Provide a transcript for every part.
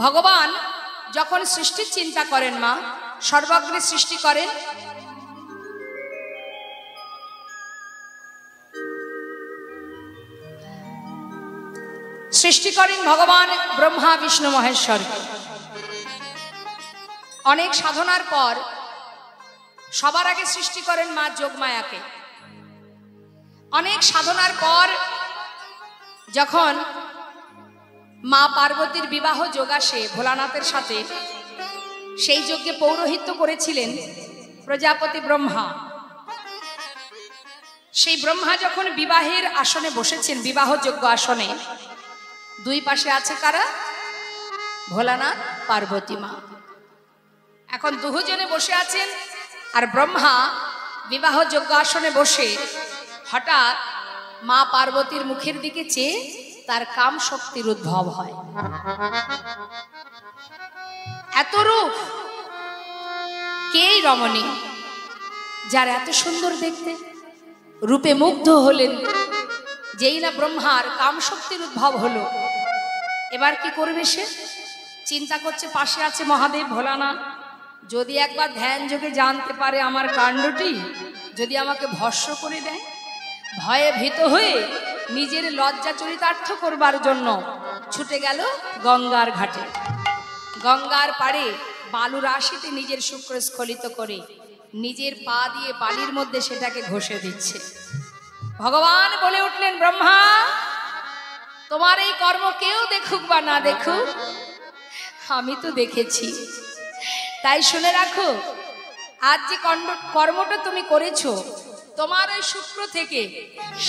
ভগবান যখন সৃষ্টির চিন্তা করেন মা, সর্বাগ্রে সৃষ্টি করেন ভগবান ব্রহ্মা বিষ্ণু মহেশ্বর। অনেক সাধনার পর সবার আগে সৃষ্টি করেন মা যোগমায়াকে। অনেক সাধনার পর যখন মা পার্বতীর বিবাহ যোগ আসে ভোলানাথের সাথে, সেই যজ্ঞে পৌরোহিত্য করেছিলেন প্রজাপতি ব্রহ্মা। সেই ব্রহ্মা যখন বিবাহের আসনে বসেছেন, বিবাহযোগ্য আসনে, দুই পাশে আছে কারা? ভোলানাথ, পার্বতী মা। এখন দুজনে বসে আছেন, আর ব্রহ্মা বিবাহযোগ্য আসনে বসে হঠাৎ মা পার্বতীর মুখের দিকে চেয়ে তার কাম শক্তির উদ্ভব হয়। এত রূপ, কে রমণী যার এত সুন্দর দেখতে, রূপে মুগ্ধ হলেন। যেই না ব্রহ্মার কাম শক্তির উদ্ভব হলো, এবার কি করবে সে? চিন্তা করছে, পাশে আছে মহাদেব ভোলানাথ, যদি একবার ধ্যান যোগে জানতে পারে আমার কাণ্ডটি, যদি আমাকে ভস্ম করে দেয়। ভয়ে ভীত হয়ে নিজের লজ্জা চরিতার্থ করবার জন্য ছুটে গেল গঙ্গার ঘাটে। গঙ্গার পাড়ে বালু রাশিতে নিজের শুক্র স্খলিত করে নিজের পা দিয়ে বালির মধ্যে সেটাকে ঘষে দিচ্ছে। ভগবান বলে উঠলেন, ব্রহ্মা, তোমার এই কর্ম কেউ দেখুক বা না দেখুক, আমি তো দেখেছি। তাই শুনে রাখো, আজ যে কর্মটা তুমি করেছো, তোমার ওই শুক্র থেকে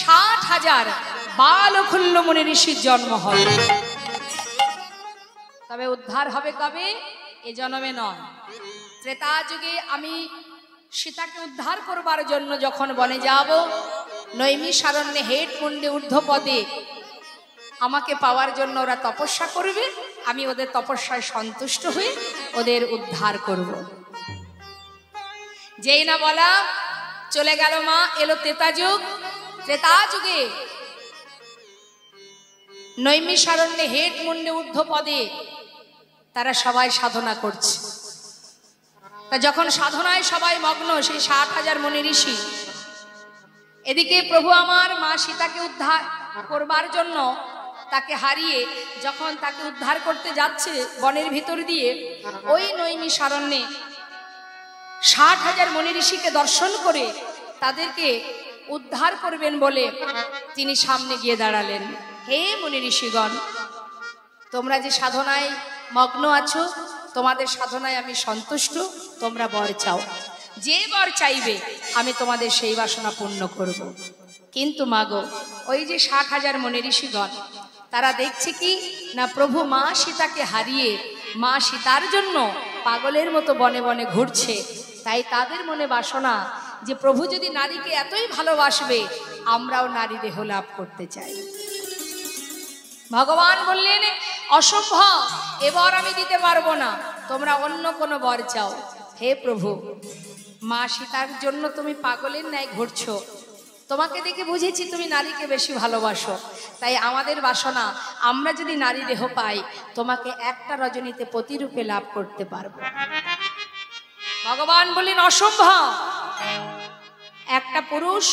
60,000 বালখুল্ল মুনি ঋষির জন্ম হবে। তবে উদ্ধার হবে কবে? এ জন্মে নয়। ত্রেতা যুগে আমি সীতাকে উদ্ধার করবার জন্য যখন বনে যাব, নৈমিষারণ্যে হেট মুন্ডে ঊর্ধ্বপদে আমাকে পাওয়ার জন্য ওরা তপস্যা করবে, আমি ওদের তপস্যায় সন্তুষ্ট হয়ে ওদের উদ্ধার করব। যেই না বলা চলে গেল মা, এলো ত্রেতা যুগ। ত্রেতা যুগে নৈমিষারণ্যে হেট মুন্ডে ঊর্ধ্বপদে তারা সবাই সাধনা করছে। তা যখন সাধনায় সবাই মগ্ন, সেই 60,000 মুনি ঋষি, এদিকে প্রভু আমার মা সীতাকে উদ্ধার করবার জন্য তাকে হারিয়ে যখন তাকে উদ্ধার করতে যাচ্ছে বনের ভিতর দিয়ে, ওই নৈমিষারণ্যে 60,000 মুনি ঋষিকে দর্শন করে তাদেরকে উদ্ধার করবেন বলে তিনি সামনে গিয়ে দাঁড়ালেন। হে মুনি ঋষিগণ, তোমরা যে সাধনায় মগ্ন আছো, তোমাদের সাধনায় আমি সন্তুষ্ট, তোমরা বর চাও। যে বর চাইবে আমি তোমাদের সেই বাসনা পূর্ণ করব। কিন্তু মাগো, ওই যে 60,000 মুনি ঋষিগণ, তারা দেখছে কি না, প্রভু মা সীতাকে হারিয়ে মা সীতার জন্য পাগলের মতো বনে বনে ঘুরছে। তাই তাদের মনে বাসনা যে প্রভু যদি নারীকে এতই ভালোবাসবে, আমরাও নারী দেহ লাভ করতে চাই। ভগবান বললেন, অসম্ভব, এবার আমি দিতে পারবো না, তোমরা অন্য কোনো বর চাও। হে প্রভু, মা সীতার জন্য তুমি পাগলের ন্যায় ঘুরছো, তোমাকে দেখে বুঝেছি তুমি নারীকে বেশি ভালোবাসো। তাই আমাদের বাসনা, আমরা যদি নারী দেহ পাই, তোমাকে একটা রজনীতে প্রতিরূপে লাভ করতে পারবো। ভগবান বললেন, অসম্ভব, একটা পুরুষ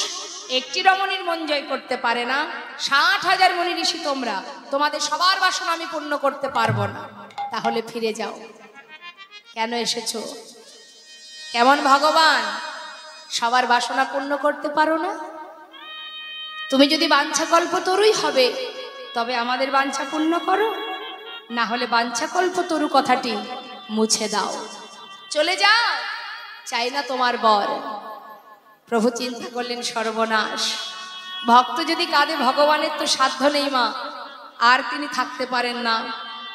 একটি রমণীর মন জয় করতে পারে না। 60,000 মুনি ঋষি তোমরা, তোমাদের সবার বাসনা আমি পূর্ণ করতে পারবো না। তাহলে ফিরে যাও। কেন এসেছো? কেমন ভগবান, সবার বাসনা পূর্ণ করতে পারো না? তুমি যদি বাঞ্ছাকল্পতরুই হবে, তবে আমাদের বাঞ্ছা পূর্ণ করো, না হলে বাঞ্ছাকল্পতরু কথাটি মুছে দাও, চলে যাও, চাই না তোমার বর। প্রভু চিন্তা করলেন, সর্বনাশ, ভক্ত যদি কাঁদে, ভগবানের তো সাধ্য নেই মা, আর তিনি থাকতে পারেন না,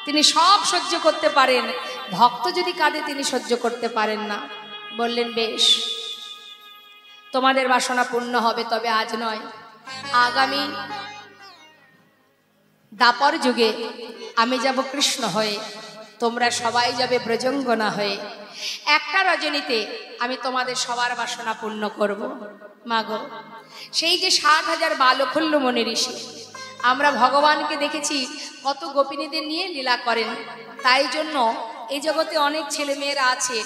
তিনি সব সহ্য করতে পারেন। ভক্ত যদি কাঁদে, তিনি সহ্য করতে পারেন না। বললেন, বেশ, তোমাদের বাসনা পূর্ণ হবে, তবে আজ নয়, আগামী দাপর যুগে আমি যাব কৃষ্ণ হয়ে, তোমরা সবাই যাবে ব্রজঙ্গনা হয়ে। একটা রজনীতে আমি তোমাদের সবার বাসনা পূর্ণ করব। মাগো, সেই যে 60,000 বালখুল্ল মুনি ঋষি, আমরা ভগবানকে দেখেছি কত গোপিনীদের নিয়ে লীলা করেন। তাই জন্য এই জগতে অনেক ছেলে মেয়েরা আছে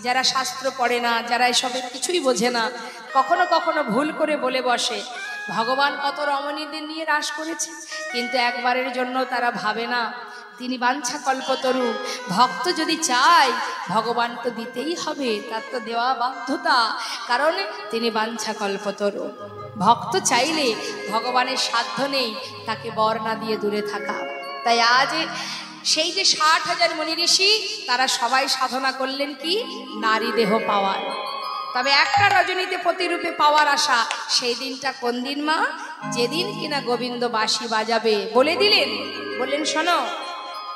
যারা শাস্ত্র পড়ে না, যারা এসবের কিছুই বোঝে না, কখনো কখনো ভুল করে বলে বসে ভগবান কত রমণীদের নিয়ে রাস করেছে, কিন্তু একবারের জন্য তারা ভাবে না তিনি বাঞ্ছা কল্পতরু। ভক্ত যদি চায় ভগবান তো দিতেই হবে, তার তো দেওয়া বাধ্যতা, কারণ তিনি বাঞ্ছা কল্পতরু। ভক্ত চাইলে ভগবানের সাধ্য নেই তাকে বর না দিয়ে দূরে থাকা। তাই আজ সেই যে 60,000 মুনি ঋষি তারা সবাই সাধনা করলেন কি নারী দেহ পাওয়ার। তবে একটা রজনীতে প্রতিরূপে পাওয়ার আশা। সেই দিনটা কোন দিন মা? যেদিন কিনা গোবিন্দ বাঁশি বাজাবে। বলে দিলেন, বললেন শোনো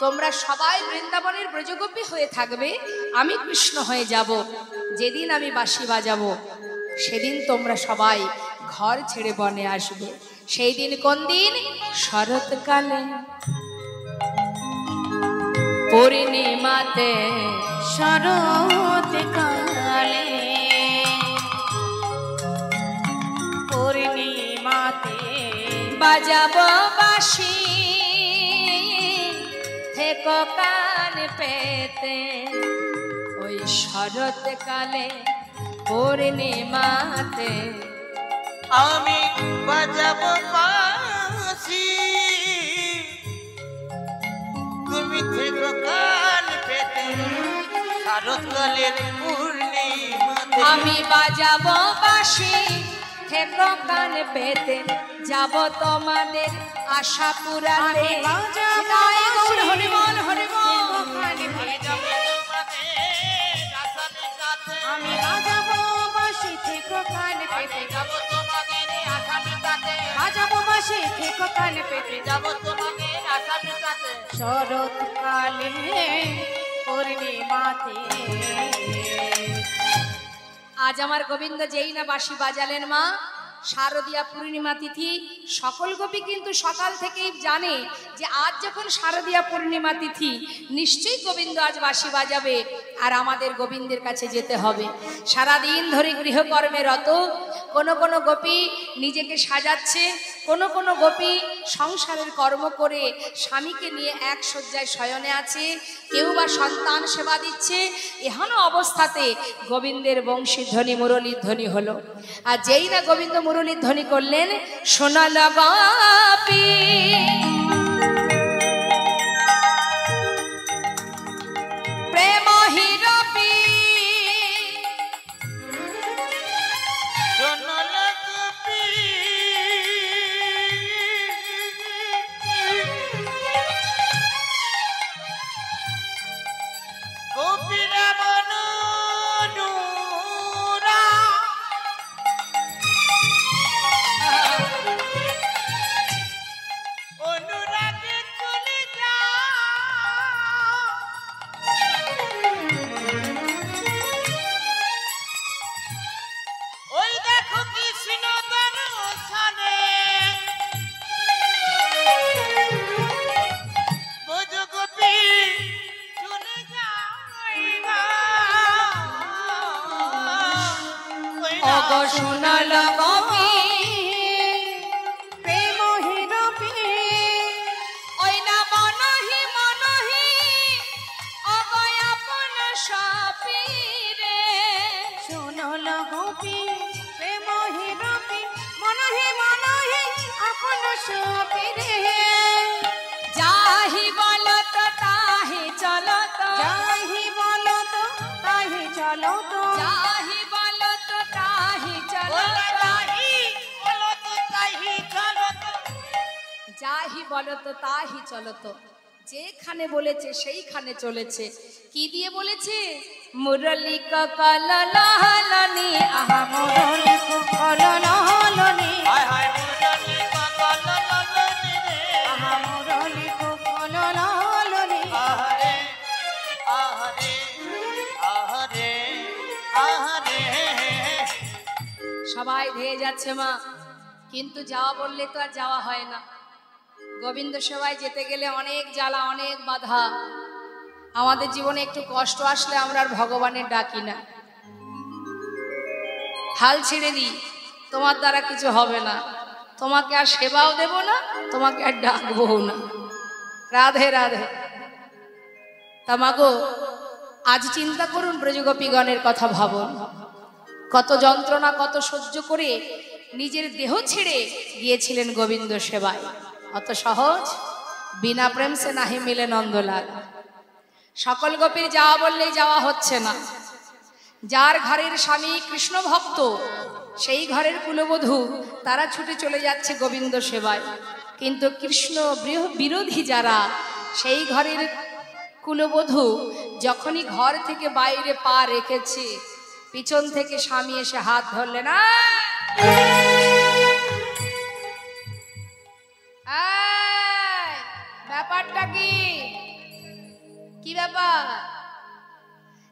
তোমরা সবাই বৃন্দাবনের ব্রজগোপী হয়ে থাকবে, আমি কৃষ্ণ হয়ে যাব। যেদিন আমি বাঁশি বাজাবো সেদিন তোমরা সবাই ঘর ছেড়ে বনে আসবে। সেই দিন কোন দিন? শরৎকালে পূর্ণিমাতে, শরৎকালে পূর্ণিমাতে বাজাবো বাঁশি থেকো কান পেতে। ওই শরৎকালে পূর্ণিমাতে আমি বাজাবো বাঁশি, তুমি থেকো কান পেতে। শরৎকালের পূর্ণিমাতে আমি বাজাবো বাঁশি থেকো কান পেতে, যাব তোমাদের আশা পুরাতে। আমি বাজাবো বাঁশি থেকো কান পেতে, যাব তোমাদের আশা মিটাতে। বাজাবো বাঁশি থেকো কান পেতে, যাব তোমাদের আশা মিটাতে। শরৎকালে পূর্ণিমাতে। আজ আমার গোবিন্দ যেই না বাঁশি বাজালেন মা, শারদীয়া পূর্ণিমা তিথি। সকল গোপী কিন্তু সকাল থেকেই জানে যে আজ যখন শারদীয়া পূর্ণিমা তিথি নিশ্চয়ই গোবিন্দ আজ বাঁশি বাজাবে, আর আমাদের গোবিন্দের কাছে যেতে হবে। সারাদিন ধরে গৃহকর্মে রত কোনো কোনো গোপী নিজেকে সাজাচ্ছে, কোনো কোনো গোপী সংসারের কর্ম করে স্বামীকে নিয়ে এক শয্যায় শয়নে আছে, কেউ বা সন্তান সেবা দিচ্ছে। এহেন অবস্থাতে গোবিন্দের বংশী ধ্বনি মুরলীর ধ্বনি হলো। আর যেই না গোবিন্দ মুরলীর ধ্বনি করলেন, সোনাল গোপী প্রেম হিরপি সোনাল গোপী গোপীরা বননুরা অনুরাগে চলে যা। ওই দেখো কৃষ্ণ দর্শনে ব্রজগোপী চলে যায় না। অগ সোনাল গোপী প্রেম হিরপি ওই না মনহি মনহি অগ আপন সপীরে। সোনাল গোপী প্রেম হিরপি মনহি মনহি আপন সপিরে। যাহি বলত তাহি চলত, যাহি বলত তাহি চলত, যাহি বলত তাহি চলত, যাহি বলত তাহি চলত। যেখানে বলেছে সেইখানে চলেছে। কি দিয়ে বলেছে? মুরলী কললহলনি আহা মুরলী কললহলনি, আহা মুরলী কললহলনি। আহারে আহারে আহারে আহারে। সবাই ধেয়ে যাচ্ছে মা, কিন্তু যাওয়া বললে তো আর যাওয়া হয় না। গোবিন্দ সেবায় যেতে গেলে অনেক জ্বালা, অনেক বাধা। আমাদের জীবনে একটু কষ্ট আসলে আমরা আর ভগবানের ডাকি না, হাল ছেড়ে দিই, তোমার দ্বারা কিছু হবে না, তোমাকে আর সেবাও দেব না, তোমাকে আর ডাকবো না। রাধে রাধে। তামাগো, আজ চিন্তা করুন, ব্রজগোপীগণের কথা ভাবুন। কত যন্ত্রণা, কত সহ্য করে নিজের দেহ ছেড়ে গিয়েছিলেন গোবিন্দ সেবায়। অত সহজ? বিনা প্রেম সে নাহি মিলে নন্দলাল। সকল গোপীর যাওয়া বললেই যাওয়া হচ্ছে না। যার ঘরের স্বামী কৃষ্ণ ভক্ত, সেই ঘরের কুলবধূ তারা ছুটে চলে যাচ্ছে গোবিন্দ সেবায়। কিন্তু কৃষ্ণ বিরোধী যারা, সেই ঘরের কুলবধূ যখনই ঘর থেকে বাইরে পা রেখেছে, পিছন থেকে স্বামী এসে হাত ধরলেন। ব্যাপারটা কি? কি ব্যাপার?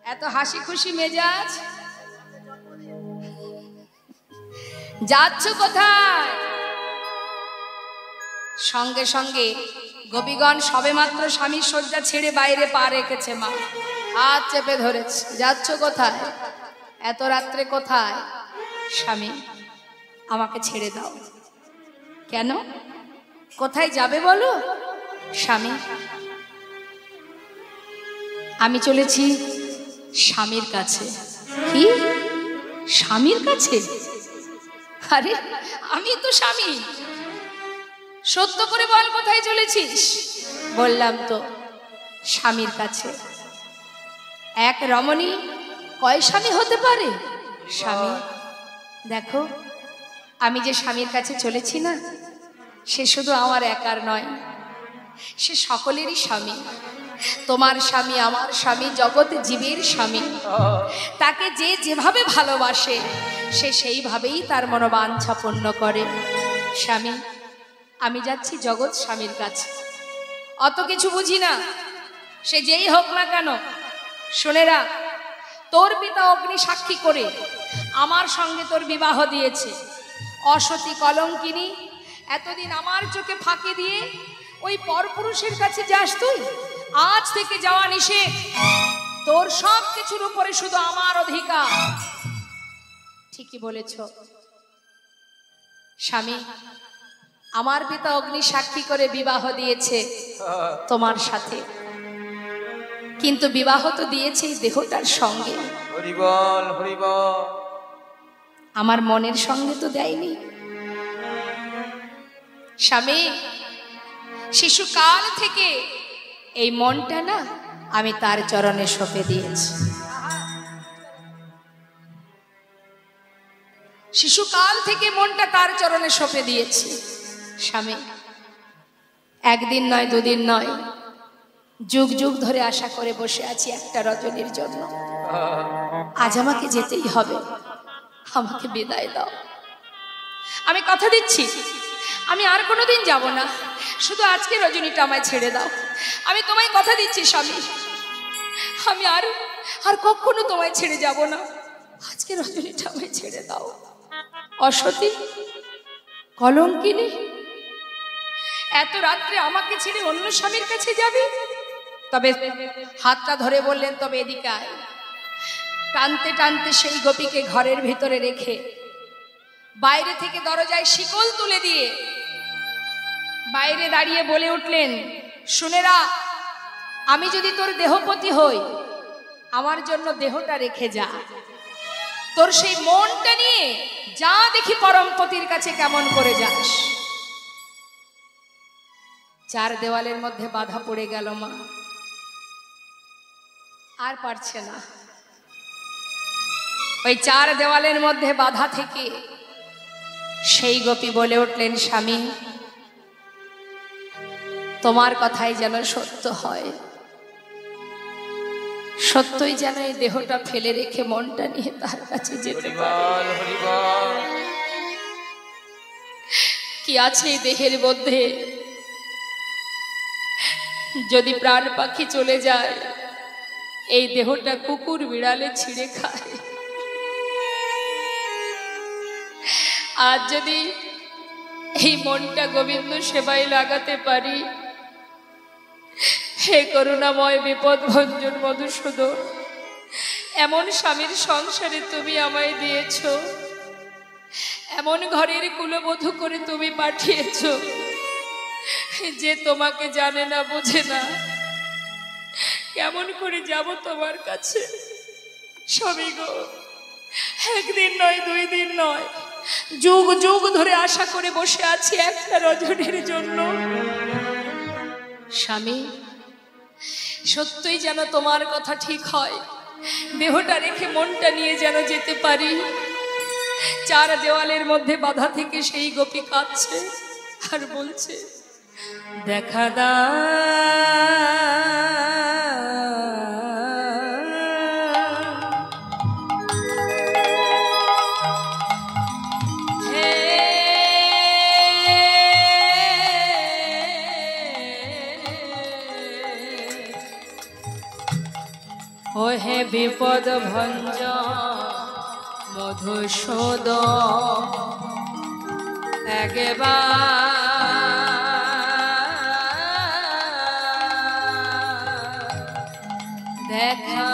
এত হাসি খুশি মেজাজ, যাচ্ছ কোথায়? সঙ্গে সঙ্গে গোপীগণ সবেমাত্র স্বামীর শয্যা ছেড়ে বাইরে পা রেখেছে, মা হাত চেপে ধরেছে। যাচ্ছ কোথায়? এত রাত্রে কোথায়? স্বামী, আমাকে ছেড়ে দাও। কেন? কোথায় যাবে বলো? স্বামী, আমি চলেছি স্বামীর কাছে। কি? স্বামীর কাছে? আরে আমি তো স্বামী, সত্য করে বল কোথায় চলেছিস? বললাম তো, স্বামীর কাছে। এক রমণী কয় স্বামী হতে পারে? স্বামী, দেখো, আমি যে স্বামীর কাছে চলেছি না, সে শুধু আমার একার নয়, সে সকলেরই স্বামী। তোমার স্বামী, আমার স্বামী, জগৎ জীবের স্বামী। তাকে যে যেভাবে ভালোবাসে, সে সেইভাবেই তার মনোবাঞ্ছা পূর্ণ করে। স্বামী, আমি যাচ্ছি জগৎ স্বামীর কাছে। অত কিছু বুঝি না, সে যেই হোক না কেন। শুনে রাখ, তোর পিতা অগ্নি সাক্ষী করে আমার সঙ্গে তোর বিবাহ দিয়েছে। অসতী কলঙ্কিনী, এতদিন আমার চোখে ফাঁকি দিয়ে ওই পরপুরুষের কাছে যাস তুই? আজ থেকে যাওয়া নিষেধ। তোর সব কিছুর উপরে শুধু আমার অধিকার। ঠিকই বলেছ স্বামী, আমার পিতা অগ্নি সাক্ষী করে বিবাহ দিয়েছে তোমার সাথে, কিন্তু বিবাহ তো দিয়েছে এই দেহটার সঙ্গে। হরি বল, হরি বল। আমার মনের সঙ্গে তো দেয়নি। স্বামী, শিশুকাল থেকে এই মনটা না আমি তার চরণে সঁপে দিয়েছি। শিশুকাল থেকে মনটা তার চরণে সঁপে দিয়েছি। স্বামী, একদিন নয়, দুদিন নয়, যুগ যুগ ধরে আশা করে বসে আছি একটা রজনীর জন্য। আজ আমাকে যেতেই হবে। আমাকে বিদায় দাও। আমি কথা দিচ্ছি, আমি আর কোনোদিন যাব না। শুধু আজকে রজনীটা আমায় ছেড়ে দাও। আমি তোমায় কথা দিচ্ছি স্বামী, আমি আর কখনো তোমায় ছেড়ে যাব না। আজকে রজনীটা আমায় ছেড়ে দাও। অসতী কলঙ্কিনী, এত রাত্রে আমাকে ছেড়ে অন্য স্বামীর কাছে যাবে? তবে হাতটা ধরে বললেন, তবে এদিকে আয়। টানতে টানতে সেই গোপীকে ঘরের ভিতরে রেখে বাইরে থেকে দরজায় শিকল তুলে দিয়ে বাইরে দাঁড়িয়ে বলে উঠলেন, শুনে রাখ, আমি যদি তোর দেহপতি হই, আমার জন্য দেহটা রেখে যা। তোর সেই মনটা নিয়ে যা দেখি পরমপতির কাছে কেমন করে যাস। চার দেওয়ালের মধ্যে বাধা পড়ে গেল মা, আর পারছে না। ওই চার দেওয়ালের মধ্যে বাধা থেকে সেই গোপী বলে উঠলেন, স্বামী, তোমার কথাই যেন সত্য হয়। সত্যই যেন এই দেহটা ফেলে রেখে মনটা নিয়ে তার কাছে যেতে পারে। কি আছে এই দেহের মধ্যে? যদি প্রাণ পাখি চলে যায়, এই দেহটা কুকুর বিড়ালে ছিঁড়ে খায়। আজ যদি এই মনটা গোবিন্দ সেবায় লাগাতে পারি, হে করুণাময় বিপদ ভঞ্জন মধুসূদন, এমন স্বামীর সংসারে তুমি আমায় দিয়েছ, এমন ঘরের কুলবধূ করে তুমি পাঠিয়েছো যে তোমাকে জানে না, বোঝে না। কেমন করে যাব তোমার কাছে? স্বামী গো, একদিন নয়, 2 দিন নয়, যুগ যুগ ধরে আশা করে বসে আছি একটা রজনীর জন্য। স্বামী, সত্যই যেন তোমার কথা ঠিক হয়, দেহটা রেখে মনটা নিয়ে যেন যেতে পারি। 4 দেওয়ালের মধ্যে বাধা থেকে সেই গোপী কাঁদছে আর বলছে, দেখা দা ওহে বিপদ ভঞ্জ মধুসূদ একবার দেখা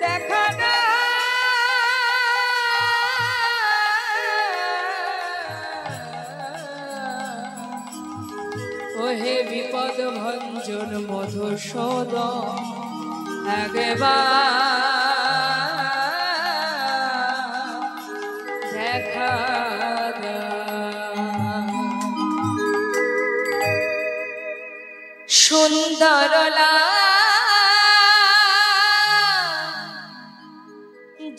দেখা দেখা ওহে বিপদ ভঞ্জন মধুসূদ একবার দেখা সুন্দরলা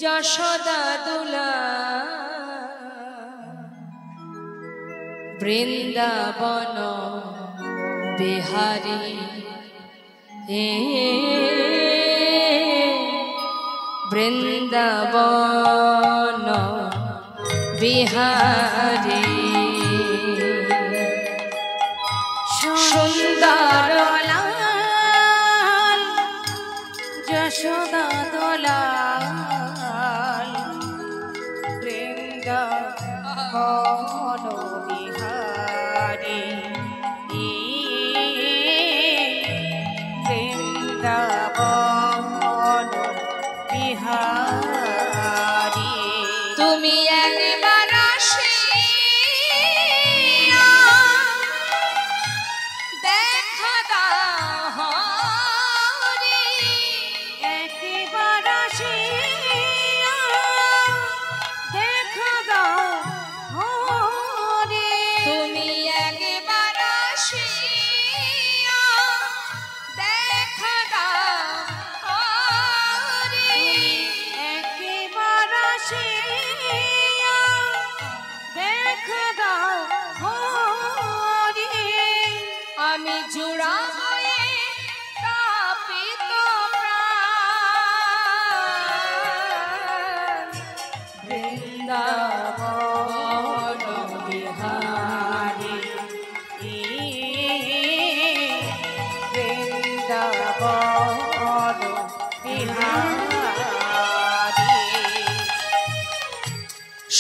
যশোদা দুলা বৃন্দাবন বিহারী বৃন্দাবন বিহারী সুন্দর লাল যশোদা দোলাল বৃন্দাবন বিহারী বৃন্দাবন বিহারী তুমি একবার আসিয়া দেখা দাও রে, একবার আসিয়া দেখা দাও রে, তুমি একবার আসিয়া দেখা দাও রে, একবার আসিয়া দেখা দাও রে, আমি জোড়া হয়ে তাপিত প্রাণ বৃন্দাবন বিহারী বৃন্দাবন বিহারী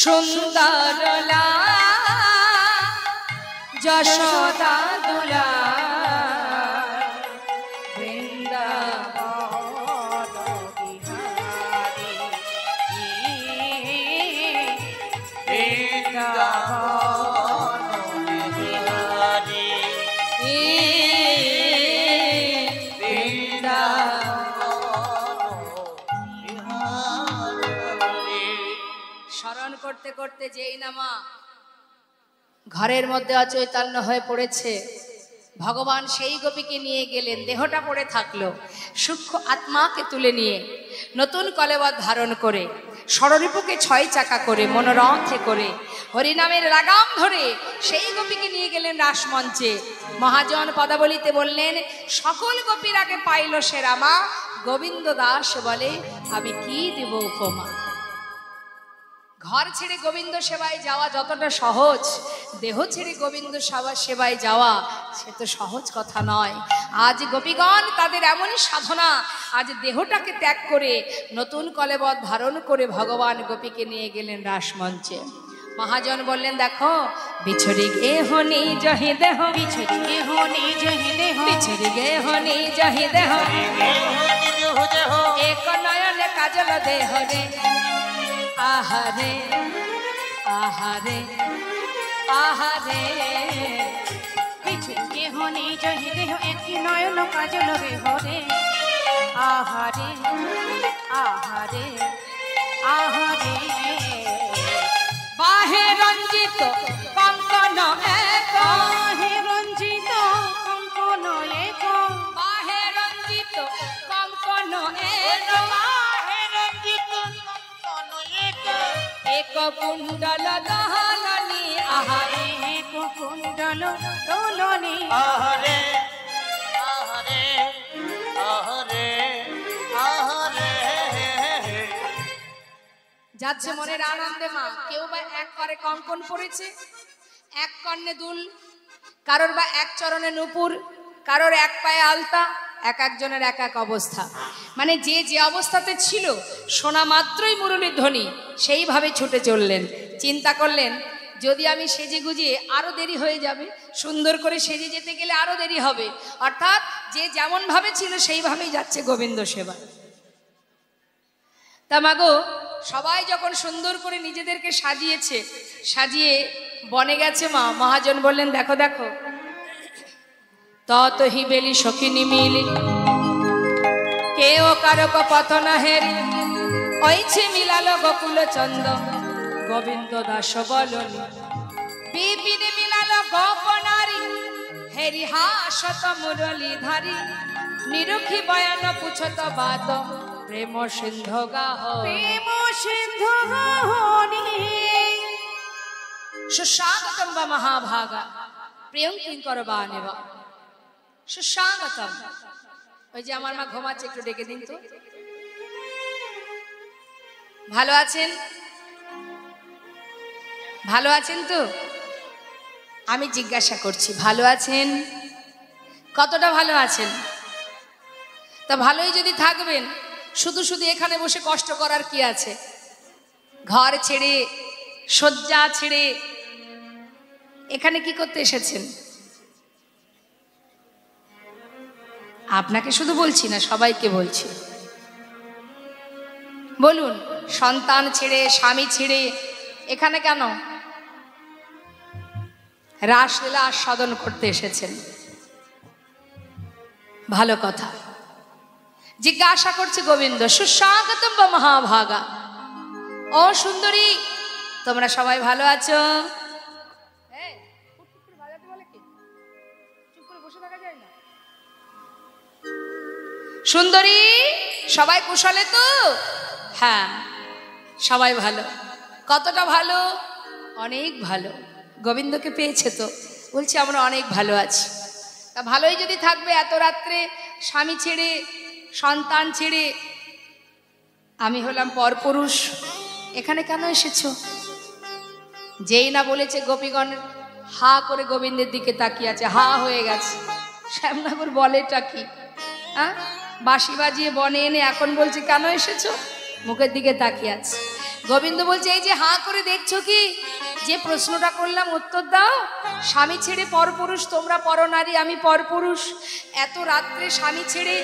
সুন্দরলা যশোদা দুলা বৃন্দাবন বিহারী বৃন্দাবন বিহারী স্মরণ করতে করতে যেই নামা ঘরের মধ্যে অচৈতন্য হয়ে পড়েছে, ভগবান সেই গোপীকে নিয়ে গেলেন। দেহটা পড়ে থাকলো, সূক্ষ্ম আত্মাকে তুলে নিয়ে নতুন কলেবর ধারণ করে ষড়রিপুকে 6 চাকা করে মনোরথে করে হরিনামের লাগাম ধরে সেই গোপীকে নিয়ে গেলেন রাসমঞ্চে। মহাজন পদাবলিতে বললেন, সকল গোপীর আগে পাইল সে রামা, গোবিন্দ দাস বলে আমি কি দেব উপমা। ঘর ছেড়ে গোবিন্দ সেবায় যাওয়া যতটা সহজ, দেহ ছেড়ে গোবিন্দ সেবায় যাওয়া সে তো সহজ কথা নয়। আজ গোপীগণ তাদের এমনই সাধনা, আজ দেহটাকে ত্যাগ করে নতুন কলেবর ধারণ করে ভগবান গোপীকে নিয়ে গেলেন রাসমঞ্চে। মহাজন বললেন, দেখো বিছড়ি গে হনি জহি দেহ, বিছড়ি গে হনি জহি দেহ, বিছড়ি গে হনি জহি দেহ, এক নয়নে কাজল দেহ রে, আহারে আহারে আহারে। বিছড়ি গে হনি জহি দেহ, এক নয়ন কাজল দেহ রে, আহারে আহারে আহারে। বাহে রঞ্জিত কঙ্কন এক, বাহে রঞ্জিত কঙ্কন এক, বাহে রঞ্জিত কঙ্কন এক, বাহে রঞ্জিত কঙ্কন এক, এক কুণ্ডল দহলনি, আহারে এক কুণ্ডল দোলনি, আহারে আহারে আহারে আহারে। যাচ্ছে মনের আনন্দে মা। কেউ বা এক করে কঙ্কন পড়েছে, এক কর্ণে দুল, কারোর বা এক চরণে নূপুর, কারোর এক পায়ে আলতা, এক একজনের এক এক অবস্থা। মানে যে যে অবস্থাতে ছিল শোনা মাত্রই মুরলীর ধ্বনি সেইভাবে ছুটে চললেন। চিন্তা করলেন, যদি আমি সেজে গুজিয়ে আরো দেরি হয়ে যাবে, সুন্দর করে সেজে যেতে গেলে আরো দেরি হবে। অর্থাৎ যে যেমন ভাবে ছিল সেইভাবেই যাচ্ছে গোবিন্দ সেবা। তা মাগো, সবাই যখন সুন্দর করে নিজেদেরকে সাজিয়েছে, সাজিয়ে বনে গেছে মা, মহাজন বললেন, দেখো দেখো তত হি বেলি সখিনী মিলি, কেউ কারক পথ না হেরি, ওইছে মিলালো গোকুল চন্দ গোবিন্দ দাস বলনি, বিপিনে মিলালো গোপনারী, হেরি হাসত মুরলী ধারি, নিরুখী বয়ান পুছত বাদ, প্রেম সিন্ধু গাহ, প্রেম সিন্ধু গাহনি। সুস্বাগতম বা মহাভাগা প্রিয়ং কিঙ্কর বা নেবা, সুস্বাগতম। ওই যে আমার মা ঘুমাচ্ছে, একটু ডেকে দিন তো। ভালো আছেন? ভালো আছেন তো? আমি জিজ্ঞাসা করছি, ভালো আছেন? কতটা ভালো আছেন? তা ভালোই যদি থাকবেন, শুধু শুধু এখানে বসে কষ্ট করার কি আছে? ঘর ছেড়ে, শয্যা ছেড়ে এখানে কি করতে এসেছেন? আপনাকে শুধু বলছি না, সবাইকে বলছি। বলুন, সন্তান ছেড়ে, স্বামী ছেড়ে এখানে কেন? রাসলীলা আস্বাদন করতে এসেছেন, ভালো কথা। জিজ্ঞাসা করছে গোবিন্দ, সুস্বাগতম বা মহাভাগা। ও সুন্দরী, তোমরা সবাই ভালো আছো? সুন্দরী, সবাই কুশলে তো? হ্যাঁ, সবাই ভালো। কতটা ভালো? অনেক ভালো। গোবিন্দকে পেয়েছে তো? বলছি আমরা অনেক ভালো আছি। তা ভালোই যদি থাকবে, এত রাত্রে স্বামী ছেড়ে, সন্তান ছেড়ে, আমি হলাম পরপুরুষ, এখানে কেন এসেছো? যেই না বলেছে, গোপীগণ হা করে গোবিন্দের দিকে তাকিয়ে আছে, হা হয়ে গেছে। শ্যামনগর বলেটা কি? হ্যাঁ, বাঁশি বাজিয়ে বনে এনে এখন বলছে কেন এসেছো? মুখের দিকে তাকিয়ে আছে। গোবিন্দ বলছে, এই যে হা করে দেখছো কি? যে প্রশ্নটা করলাম উত্তর দাও। স্বামী ছেড়ে পরপুরুষ, তোমরা পরনারী, আমি পরপুরুষ। এত রাত্রে স্বামী ছেড়ে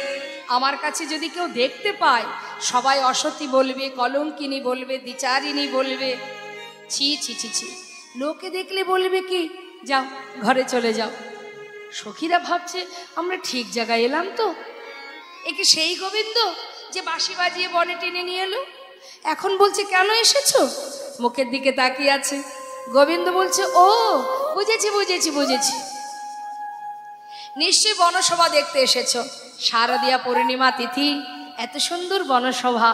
আমার কাছে যদি কেউ দেখতে পায়, সবাই অসতী বলবে, কলঙ্কিনী বলবে, দ্বিচারিণী বলবে। ছি ছি ছি ছি, লোকে দেখলে বলবে কি? যাও ঘরে চলে যাও। সখীরা ভাবছে আমরা ঠিক জায়গায় এলাম তো। একে সেই গোবিন্দ যে বাঁশি বাজিয়ে বনে টেনে নিয়ে এলো, এখন বলছে কেন এসেছো? মুখের দিকে তাকিয়ে আছে। গোবিন্দ বলছে, ও বুঝেছি বুঝেছি বুঝেছি, নিশ্চয়ই বনসভা দেখতে এসেছো। শারদীয়া পূর্ণিমা তিথি, এত সুন্দর বনসভা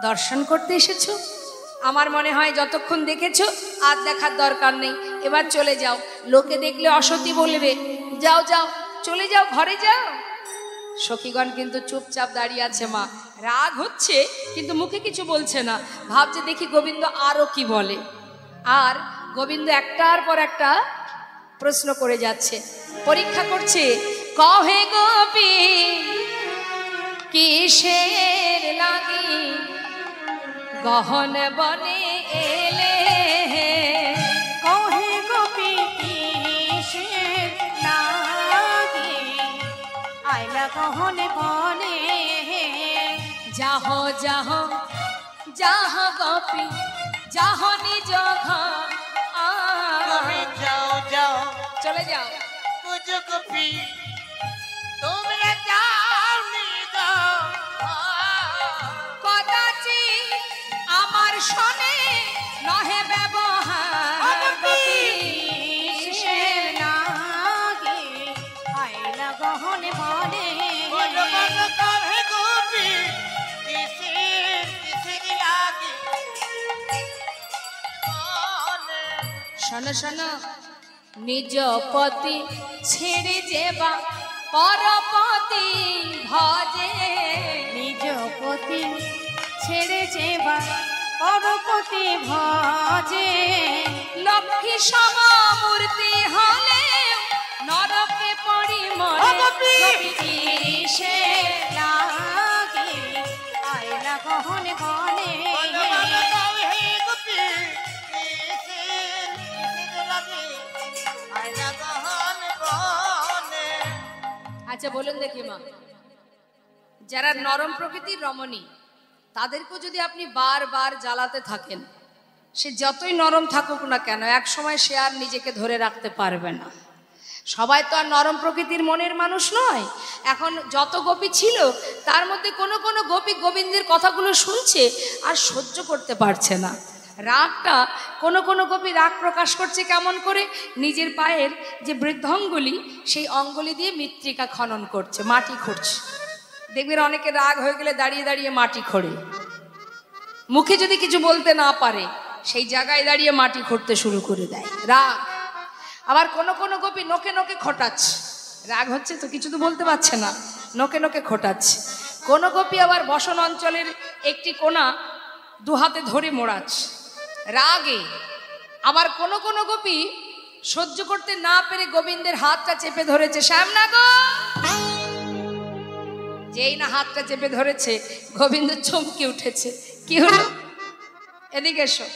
দর্শন করতে এসেছো। আমার মনে হয় যতক্ষণ দেখেছো আর দেখার দরকার নেই, এবার চলে যাও। লোকে দেখলে অসতী বলবে। যাও যাও, চলে যাও, ঘরে যাও। সখীগণ কিন্তু চুপচাপ দাঁড়িয়ে আছে মা, রাগ হচ্ছে কিন্তু মুখে কিছু বলছে না, ভাবছে দেখি গোবিন্দ আরো কি বলে। আর গোবিন্দ একটার পর একটা প্রশ্ন করে যাচ্ছে, পরীক্ষা করছে। কহে গোপী কিসের লাগি গহন বনে এলে, কহে গোপী কিসের লাগি আইলা গহন বনে, যাহ যাহ যাহ গোপী যাহ নিজ ঘর, তুমি যাও যাও চলে যাও। মুঝে গোপী তোমরা যাও নি যাও, কদাচি আমার শোনে নহে ব্যবহার, গোপী কিসের লাগি আইলা গহন বনে, বলো বলো কহে গোপী কিসের কিসের লাগে মনে। শোনো শোনো, নিজ পতি ছেড়ে যেবা পরপতি ভজে, নিজ পতি ছেড়ে যেবা পরপতি ভজে, লক্ষ্মী সম মূর্তি হলে নরকে পড়ি মরে, গোপী! কিসের লাগি আইলা গহন বনে, বলো বলো কহে গোপী কিসের কিসের লাগে আয়না গহন বনে। আচ্ছা বলুন দেখি মা, যারা নরম প্রকৃতির রমণী তাদেরকেও যদি আপনি বারবার জ্বালাতে থাকেন, সে যতই নরম থাকুক না কেন এক সময় সে আর নিজেকে ধরে রাখতে পারবে না। সবাই তো আর নরম প্রকৃতির মনের মানুষ নয়। এখন যত গোপী ছিল তার মধ্যে কোনো কোনো গোপী গোবিন্দের কথাগুলো শুনছে আর সহ্য করতে পারছে না। রাগটা কোনো কোনো গোপী রাগ প্রকাশ করছে কেমন করে, নিজের পায়ের যে বৃদ্ধাঙ্গুলি সেই অঙ্গুলি দিয়ে মৃত্তিকা খনন করছে, মাটি খুঁড়ছে। দেখবেন অনেকে রাগ হয়ে গেলে দাঁড়িয়ে দাঁড়িয়ে মাটি খোঁড়ে, মুখে যদি কিছু বলতে না পারে সেই জায়গায় দাঁড়িয়ে মাটি খুঁড়তে শুরু করে দেয়, রাগ। আবার কোনো কোনো গোপী নোকে নোকে খোটাচ্ছে, রাগ হচ্ছে তো কিছু তো বলতে পারছে না, নোকে নোকে খোটাচ্ছে। কোনো গোপী আবার বসন অঞ্চলের একটি কোণা দু হাতে ধরে মোড়াচ্ছে রাগে। আবার কোনো কোনো গোপী সহ্য করতে না পেরে গোবিন্দের হাতটা চেপে ধরেছে, শ্যামনা গো, যেই না হাতটা চেপে ধরেছে গোবিন্দ চমকে উঠেছে, কি হলো, এদিকে এসো।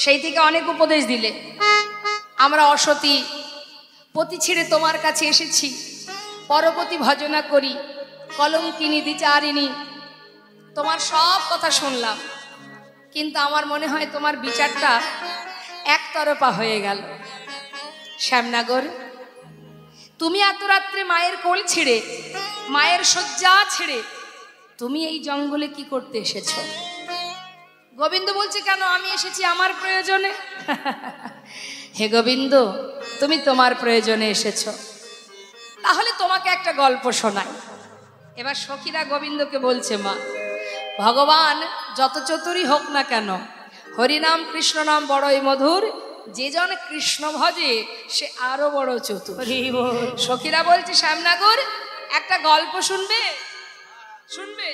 সেই থেকে অনেক উপদেশ দিলে, আমরা অসতী পতি ছেড়ে তোমার কাছে এসেছি, পরপতি ভজনা করি, কলঙ্কিনী দ্বিচারিণী, তোমার সব কথা শুনলাম, কিন্তু আমার মনে হয় তোমার বিচারটা একতরফা হয়ে গেল। শ্যামনগর, তুমি এত রাত্রে মায়ের কোল ছেড়ে মায়ের শয্যা ছেড়ে তুমি এই জঙ্গলে কি করতে এসেছো? গোবিন্দ বলছে, কেন, আমি এসেছি আমার প্রয়োজনে। হে গোবিন্দ, তুমি তোমার প্রয়োজনে এসেছো, তাহলে তোমাকে একটা গল্প শোনাই। এবার সখীরা গোবিন্দকে বলছে, মা, ভগবান যত চতুরই হোক না কেন, হরিনাম কৃষ্ণ নাম বড়ই মধুর, যে জন কৃষ্ণ ভজে সে আরো বড় চতুর। সখীরা বলছে, শ্যামনগর একটা গল্প শুনবে? শুনবে।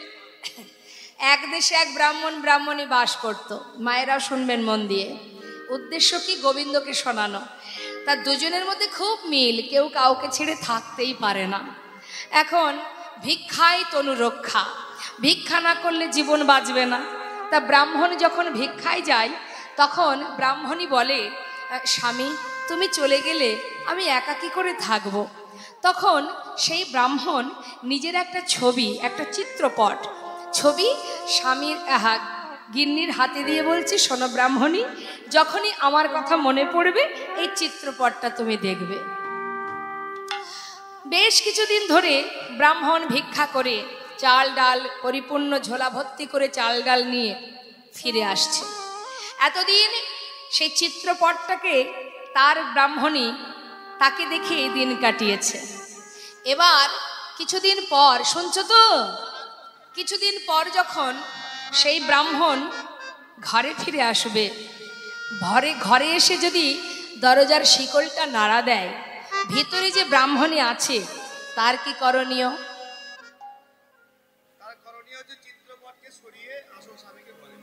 এক দেশে এক ব্রাহ্মণ ব্রাহ্মণী বাস করত, মায়েরাও শুনবেন মন দিয়ে। উদ্দেশ্য কি? গোবিন্দকে শোনানো। তার দুজনের মধ্যে খুব মিল, কেউ কাউকে ছেড়ে থাকতেই পারে না। এখন ভিক্ষায় তনু রক্ষা, ভিক্ষা না করলে জীবন বাঁচবে না। তা ব্রাহ্মণ যখন ভিক্ষায় যায় তখন ব্রাহ্মণী বলে, স্বামী তুমি চলে গেলে আমি একা কি করে থাকব? তখন সেই ব্রাহ্মণ নিজের একটা ছবি, একটা চিত্রপট ছবি স্বামীর গিন্নির হাতে দিয়ে বলছি, শোনো ব্রাহ্মণী, যখনই আমার কথা মনে পড়বে এই চিত্রপটটা তুমি দেখবে। বেশ কিছুদিন ধরে ব্রাহ্মণ ভিক্ষা করে চাল ডাল পরিপূর্ণ ঝোলা ভর্তি করে চাল ডাল নিয়ে ফিরে আসছে। এতদিন সেই চিত্রপটটাকে তার ব্রাহ্মণী তাকে দেখে দিন কাটিয়েছে। এবার কিছুদিন পর, শুনছো তো, কিছুদিন পর যখন সেই ব্রাহ্মণ ঘরে ফিরে আসবে, ঘরে এসে যদি দরজার শিকলটা নাড়া দেয়, ভিতরে যে ব্রাহ্মণী আছে তার কি করণীয়? তার করণীয় হচ্ছে চিত্রপটকে সরিয়ে আসল স্বামীকে বলে।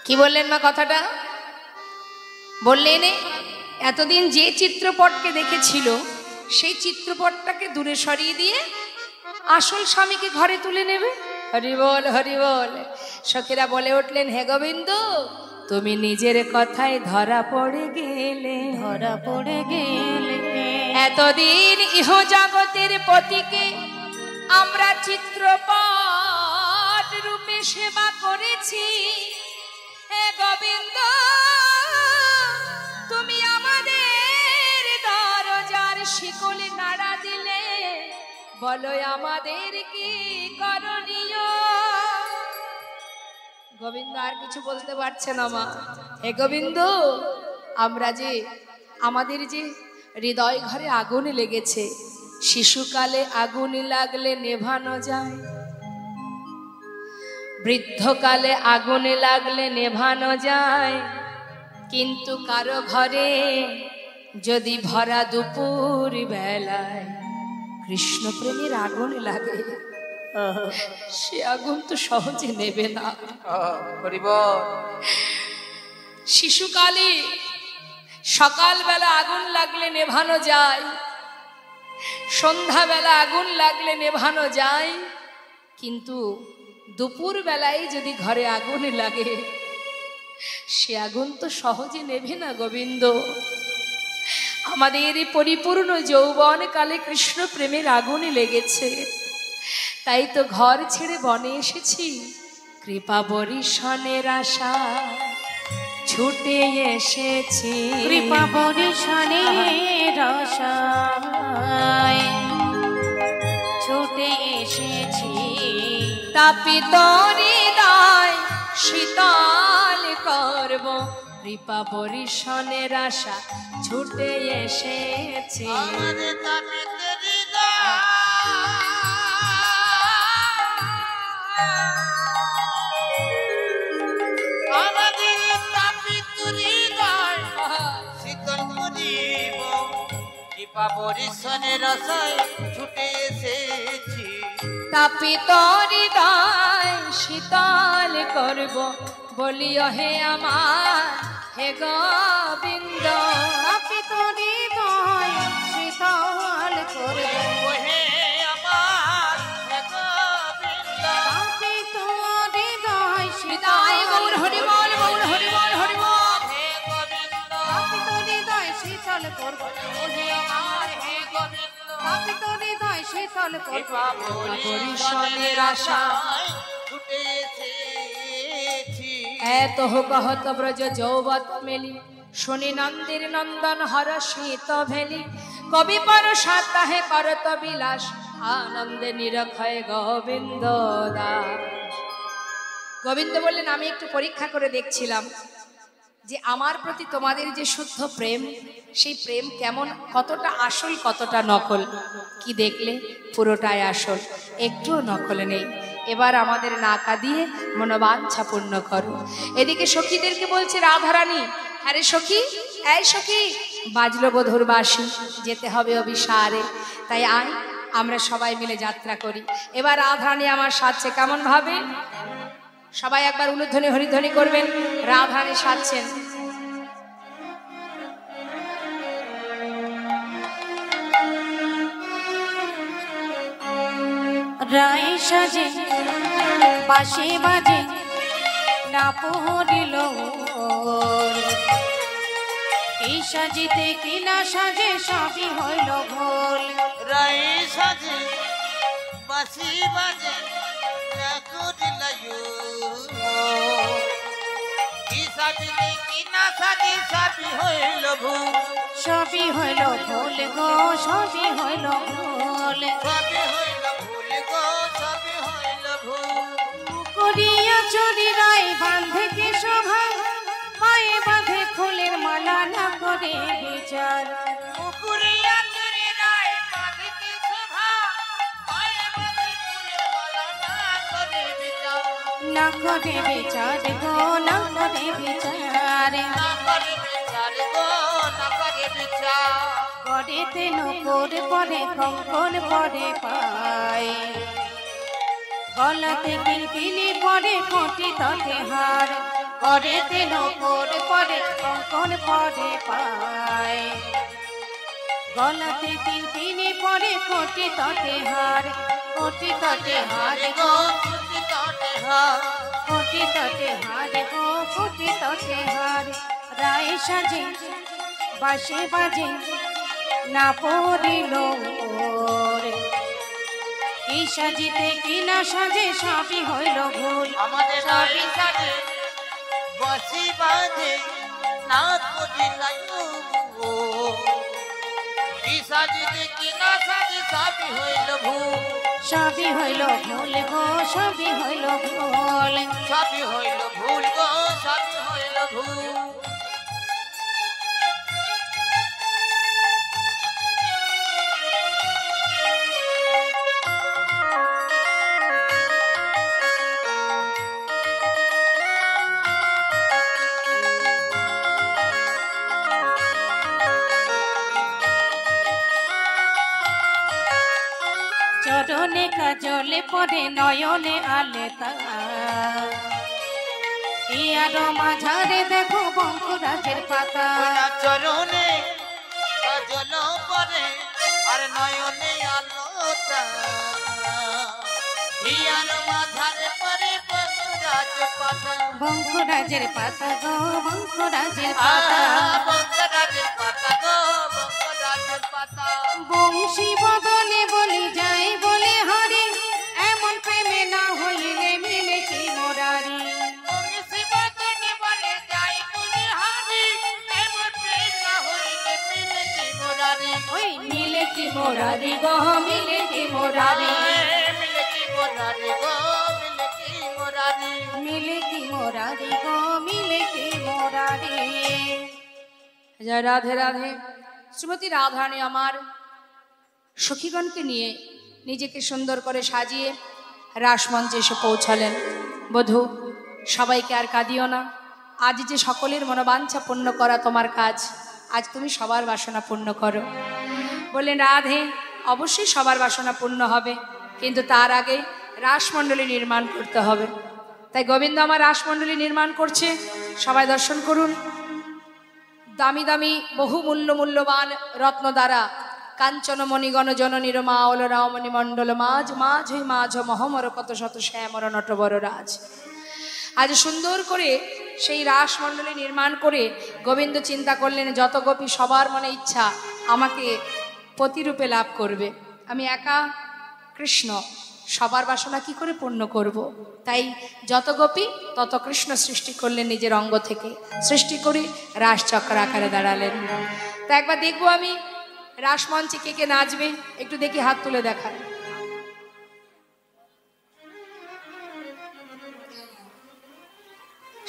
কি বললেন মা কথাটা? বললেন এতদিন যে চিত্রপটকে দেখেছিল সেই চিত্রপটটাকে দূরে সরিয়ে দিয়ে আসল স্বামীকে ঘরে তুলে নেবে। হরি বল হরি বল। সখীরা বলে উঠলেন, হে গোবিন্দ, তুমি নিজের কথায় ধরা পড়ে গেলে, ধরা পড়ে গেলে। এতদিন ইহ জগতের পতিকে আমরা চিত্রপট রূপে সেবা করেছি। হে গোবিন্দ, তুমি আমাদের দরজার শিকলে নাড়া দিলে, বলো আমাদের কি করণীয়? গোবিন্দ আর কিছু বলতে পারছে না মা। হে গোবিন্দ, আমরা যে আমাদের যে হৃদয় ঘরে আগুন লেগেছে, শিশুকালে আগুন লাগলে নেভানো যায়, বৃদ্ধকালে আগুন লাগলে নেভানো যায়, কিন্তু কারো ঘরে যদি ভরা দুপুর বেলায় কৃষ্ণ প্রেমের আগুন লাগে, সে আগুন তো সহজে নেবে না। শিশুকালে সকালবেলা আগুন লাগলে নেভানো যায়, সন্ধ্যাবেলা আগুন লাগলে নেভানো যায়, কিন্তু দুপুর বেলায় যদি ঘরে আগুন লাগে সে আগুন তো সহজে নেবে না গোবিন্দ। আমাদের পরিপূর্ণ যৌবন কালে কৃষ্ণ প্রেমের আগুনে লেগেছে, তাই তো ঘর ছেড়ে বনে এসেছি, কৃপা বরিশনের আশা ছুটে এসেছি, কৃপা বরিশনের আশায় ছুটে এসেছি। তাপিত হৃদয় শীতল করব, কৃপা বরিশনের আশা ছুটে এসেছি। আমাদের তাপিত হৃদয়, আমাদের তাপিত হৃদয় শীতল করিব, কৃপা বরিশনের আশায় ছুটে এসেছি। তাপিত হৃদয় শীতল করব, বলিও হে আমার হে গোবিন্দ। তাপিত হৃদয় শীতল করবে, ওহে আমার হে গোবিন্দ। তাপিত হৃদয় হৃদয় গৌর হরি বল, গৌর হরি বল, হরি বল। হে গোবিন্দ, তাপিত হৃদয় শীতল করব, ওহে আমার হে গোবিন্দ। তাপিত হৃদয় শীতল করব। কৃপা বরিশনের আশায় ছুটে এসেছি। এত কহত ব্রজ যৌবত মেলি, শুনি নন্দের নন্দন হরষিত ভেলি, কবি পরশা তাহে করত বিলাস, আনন্দে নিরক্ষয় গোবিন্দ দাস। গোবিন্দ বললেন, আমি একটু পরীক্ষা করে দেখছিলাম যে আমার প্রতি তোমাদের যে শুদ্ধ প্রেম, সেই প্রেম কেমন, কতটা আসল কতটা নকল। কি দেখলে? পুরোটাই আসল, একটুও নকল নেই। এবার আমাদের না কাঁদিয়ে মনোবাঞ্ছা পূর্ণ করো। এদিকে সখীদেরকে বলছে রাধারানী, আরে সখী, এই সখী, বাজলো বধুর বাঁশি, যেতে হবে অভিসারে, তাই আয় আমরা সবাই মিলে যাত্রা করি। এবার রাধারানী আমার সাজছে কেমন ভাবে? সবাই একবার উলুধ্বনি হরিধ্বনি করবেন। রাধারানী সাজছেন। রায় সাজে বাঁশি বাজে না পড়িল, এই সাজিতে কি না সাজে সবই হইল ভুল। রাই সাজে বাঁশি বাজে না করিল কি সাজিলে কি না সাজি সবই হইল ভুল। সবই হইল ভুল গো, সবই হইল ভুল। সবই হইল ভুল গো, সবই হইল ভুল। করিয়া চুরি রায় বাঁধে কি শোভা, পায়ে বাঁধে ফুলের মালা না করে বিচার। পুকুরিয়া চুরি রায় বাঁধে কি শোভা, পায়ে বাঁধে ফুলের মালা না করে বিচার। না করে বিচার গো, না করে বিচার। না করে বিচার গো, না করে বিচার। করেতে নূপুর পরে কঙ্কন পরে পায় গলাতে কিলকিলি পরে কোটি তটে হার করেতে নূপুর পরে কঙ্কন পরে পায় গলাতে কিলকিলি পরে কোটি তটে হার কোটি তটে হার গো কোটি তটে হার কোটি তটে হার গো কোটি তটে হার রায় সাজে বাঁশি বাজে না পড়িল কি সাজিতে কি না সাজে সবই হইল ভুল আমাদের বাড়ি সাজে বসি বাজে না কোটি লাগু কি সাজিতে কি না সাজে সবই হইল ভুল সবই হইল ভুল গো সবই হইল ভুল সবই হইল ভুল গো সবই হইল ভুল চরণে কাজলে পরে নয়নে আলে ইয়ার মাঝারে দেখো বঙ্কুরাজের পাতা চরণে কাজল পরে আর নয়নে আলোতা হিয়ার মাথারে পরে বঙ্কুরাজ পাতা বঙ্কুরাজের পাতা গো বঙ্কুরাজের পাতা বঙ্কুরাজের পাতা গো বঙ্কুরাজের পাতা বংশী বদলে বলি যায় বলে হরি এমন প্রেমে না হইলে মিলে কি মোরারি শিবতনে বলে যাই বলে হারি এমন প্রেম না হইলে মিলে কি মোরারি ওই মিলে কি মোরারি গো মিলে কি মোরারি মিলে কি মোরারি গো মিলে কি মোরারি মিলে কি মোরারি গো মিলে কি মোরারি জয় রাধে রাধে। শ্রীমতী রাধারানী আমার সখীগণকে নিয়ে নিজেকে সুন্দর করে সাজিয়ে রাসমঞ্চে এসে পৌঁছালেন। বধূ, সবাইকে আর কাঁদিও না, আজ যে সকলের মনোবাঞ্ছা পূর্ণ করা তোমার কাজ, আজ তুমি সবার বাসনা পূর্ণ করো। বললেন রাধে, অবশ্যই সবার বাসনা পূর্ণ হবে, কিন্তু তার আগে রাসমণ্ডলী নির্মাণ করতে হবে। তাই গোবিন্দ আমার রাসমণ্ডলী নির্মাণ করছে, সবাই দর্শন করুন। দামি দামি বহু মূল্যবান রত্ন দ্বারা কাঞ্চন মণিগণ জননীর মা ওল রামণি মণ্ডল মাঝ মাঝ হই মাঝ মহমর কত শত শ্যামর নটবর রাজ। আজ সুন্দর করে সেই রাসমণ্ডলী নির্মাণ করে গোবিন্দ চিন্তা করলেন, যত গোপী সবার মনে ইচ্ছা আমাকে পতিরূপে লাভ করবে, আমি একা কৃষ্ণ, সবার বাসনা কি করে পূর্ণ করব। তাই যত গোপী তত কৃষ্ণ সৃষ্টি করলেন নিজের অঙ্গ থেকে, সৃষ্টি করে রাসচক্র আকারে দাঁড়ালেন। তা একবার দেখবো আমি রাসমঞ্চে কে কে নাচবে, একটু দেখি হাত তুলে দেখান।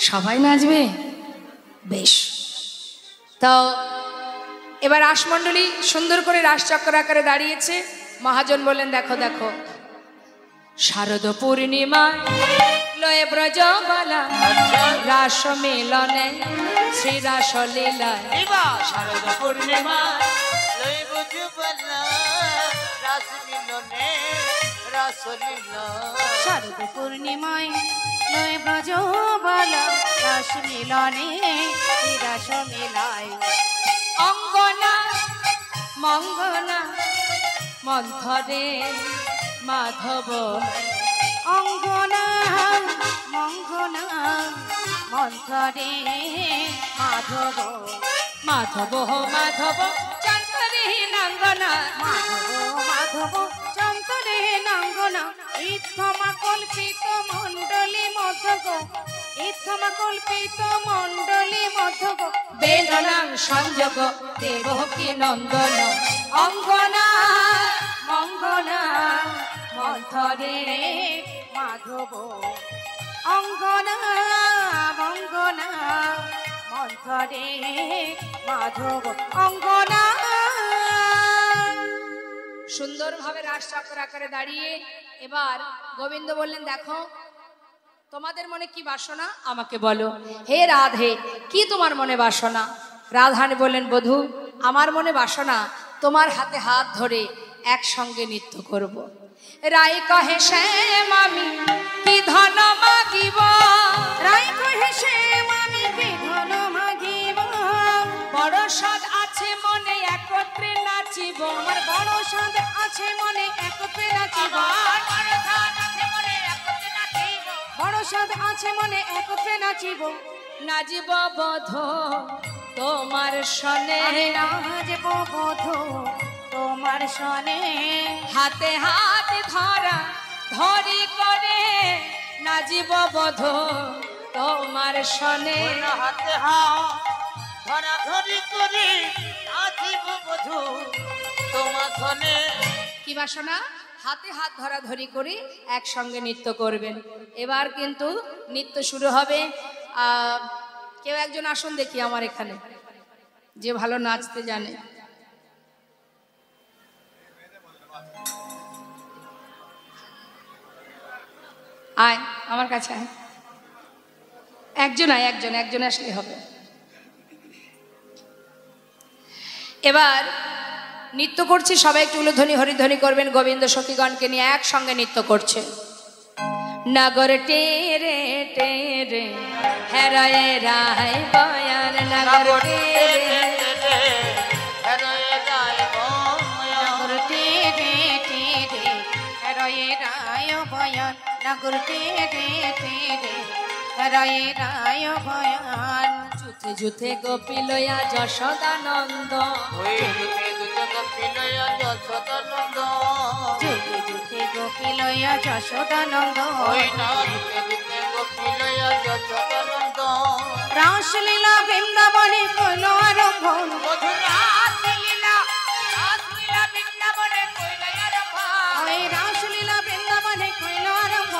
সবাই নাচবে, বেশ। তো এবার রাসমণ্ডলী সুন্দর করে রাসচক্র আকারে দাঁড়িয়েছে। মহাজন বললেন, দেখো দেখো, শারদ পূর্ণিমা লয়ে ব্রজ বালা রাস মিলনে শ্রী রাস লীলা। শারদ পূর্ণিমা লই বুঝবলা রাস মিলনে রাস লীলা। শারদ পূর্ণিমায় লয় ব্রজ বালা রাস মিলনে রাস মিলায় অঙ্গনা মঙ্গনা মন্থরে মাধব অঙ্গনা মঙ্গনা মন্থরে মাধব মাধব মাধব চন্দ্রে নন্দনা মাধব মাধব চন্তরে নাঙ্গনা ইত্থমা কল্পিত মণ্ডলী মধ্যগ ইত্থমা কল্পিত মণ্ডলী মধ্যগ বেদনাং সংযোগ দেবকী নন্দন অঙ্গনা মঙ্গনা মন্থরে মাধব অঙ্গনা মঙ্গনা মন্থরে মাধব অঙ্গনা। সুন্দরভাবে রাসচক্র আকারে দাঁড়িয়ে এবার গোবিন্দ বললেন, দেখো তোমাদের মনে কি বাসনা আমাকে বলো। হে রাধে, কি তোমার মনে বাসনা? রাধারানী বললেন, বধূ আমার মনে বাসনা তোমার হাতে হাত ধরে একসঙ্গে নৃত্য করব। রায় কহে শ্যাম আমি কি ধন মাগিব, রায় কহে শ্যাম আমি কি ধন মাগিব, বড় সাদ আছে মনে একত্রে নাচিব, আমার বড় সাদ আছে মনে একত্রে নাচিব, বড় সাদ আছে মনে একত্রে নাচিব, নাচিব বধ তোমার সনে, নাচব বধূ তোমার সনে, হাতে হাত ধরা ধরি করে নাচিব বধ তোমার সনে, হাতে হাত ধরা ধরি করে নাচিব বধূ তোমার সনে। কি বাসনা? হাতে হাত ধরা ধরি করে একসঙ্গে নৃত্য করবেন। এবার কিন্তু নৃত্য শুরু হবে। কেউ একজন আসুন দেখি আমার এখানে, যে ভালো নাচতে জানে। আয় আমার কাছে আয়, একজন আয়, একজন আসলে হবে। এবার নৃত্য করছি, সবাই একটু উলুধ্বনি হরিধ্বনি করবেন। গোবিন্দ সখীগণকে নিয়ে একসঙ্গে নৃত্য করছে। নগর টেরে টেরে হেরায় রায় বয়ান, নগর টেরে নগর টেরে টেরে রয়ে রায় বয়ান, নগর টেরে টেরে রয়ে রায় বয়ান, যুথে যুথে গোপী লয়া যশোদানন্দ, যুগে যুগে গোপী লয়া যশোদানন্দ, রাসলীলা বৃন্দাবনে কইল আরম্ভ, ওই রাসলীলা বৃন্দাবনে কইল আরম্ভ,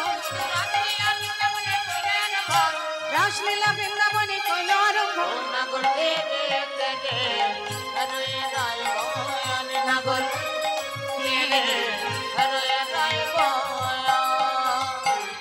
রাসলীলা বৃন্দাবনে কইল আরম্ভ, নাগর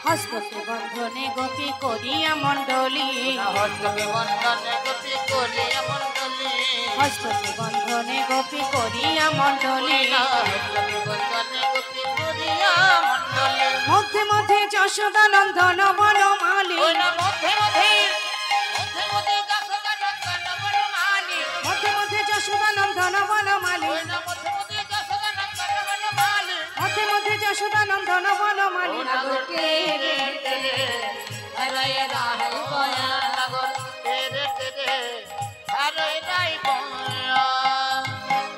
হস্তকে বন্ধনে গোপী করিয়া মণ্ডলী, হস্তকে বন্ধনে গোপী করিয়া মণ্ডলী, হস্তকে বন্ধনে গোপী করিয়া মণ্ডলী, হস্তকে বন্ধনে গোপী করিয়া মণ্ডলী, মধ্যে মধ্যে যশোদানন্দন বনমালী, মধ্যে মধ্যে মধ্যে মধ্যে যশোদানন্দন বনমালী, মধ্যে মধ্যে যশোদানন্দন বনমালী, নগর টেরে টেরে হেরায় রায় বয়ান,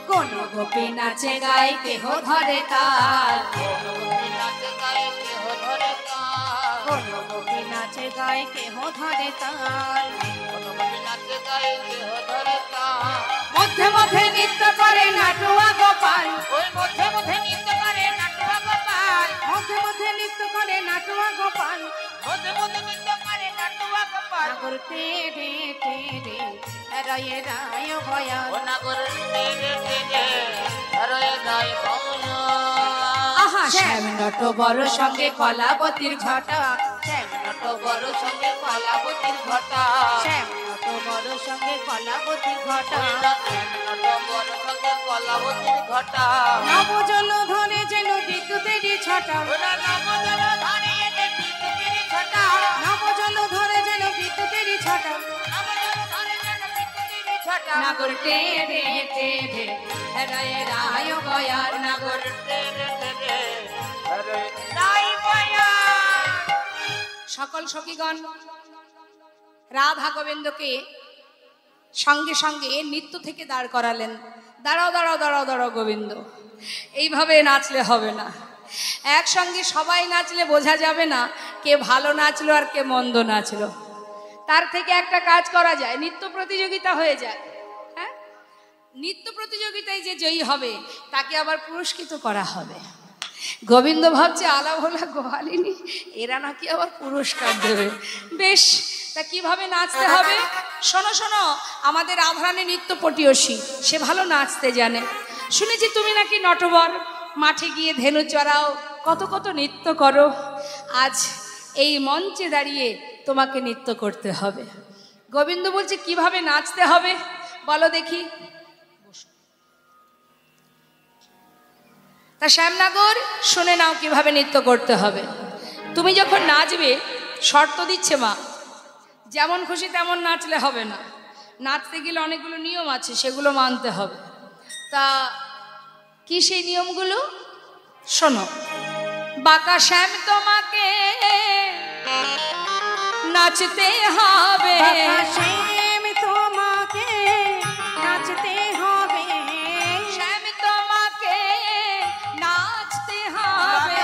কোন গোপী নাচে গায় কেহ ধরে তাল, কোন গোপী নাচে গায় কেহ ধরে তাল, মধ্যে মধ্যে নৃত্য করে নাটুয়া গোপাল, মধ্যে মধ্যে নৃত্য করে নাটুয়া গোপাল, নগর টেরে টেরে রয়ে রায় বয়ান, আহা শ্যাম নট বড় সঙ্গে কলাবতীর ঘটা, শ্যাম নট বড় সঙ্গে কলাবতীর ঘটা, শ্যাম নট বড় সঙ্গে কলাবতীর ঘটা, বড় সঙ্গে কলাবতীর ঘটা, নবজল ধরে যেন বিদ্যুতেরই ছটা, নবজল ধরে যেন বিদ্যুতেরই ছটা, নগর টেরে টেরে হেরায় রায় বয়ান, নগর সকল সখীগণ রাধা গোবিন্দকে সঙ্গে সঙ্গে নৃত্য থেকে দাঁড় করালেন। দাঁড়াও দাঁড়াও দাঁড়াও দাঁড়াও গোবিন্দ, এইভাবে নাচলে হবে না। একসঙ্গে সবাই নাচলে বোঝা যাবে না কে ভালো নাচলো আর কে মন্দ নাচলো। তার থেকে একটা কাজ করা যায়, নৃত্য প্রতিযোগিতা হয়ে যায়। হ্যাঁ, নৃত্য প্রতিযোগিতায় যে জয়ী হবে তাকে আবার পুরস্কৃত করা হবে। গোবিন্দ ভাবছে আলা ভোলা গোয়ালিনী, এরা নাকি আবার পুরস্কার দেবে। বেশ, তা কিভাবে নাচতে হবে শোনো শোনো। আমাদের রাধারানী নৃত্য পটীয়সী, সে ভালো নাচতে জানে। শুনেছি তুমি নাকি নটবর, মাঠে গিয়ে ধেনু চড়াও, কত কত নৃত্য করো। আজ এই মঞ্চে দাঁড়িয়ে তোমাকে নৃত্য করতে হবে। গোবিন্দ বলছে কিভাবে নাচতে হবে বলো দেখি। তা শ্যামনগর শুনে নাও কিভাবে নৃত্য করতে হবে। তুমি যখন নাচবে শর্ত দিচ্ছে মা, যেমন খুশি তেমন নাচলে হবে না, নাচতে গেলে অনেকগুলো নিয়ম আছে, সেগুলো মানতে হবে। তা কি সেই নিয়মগুলো শোনো। বাঁকা শ্যাম তোমাকে নাচতে হবে, শ্যাম তোমাকে নাচতে হবে, শ্যাম তোমাকে নাচতে হবে,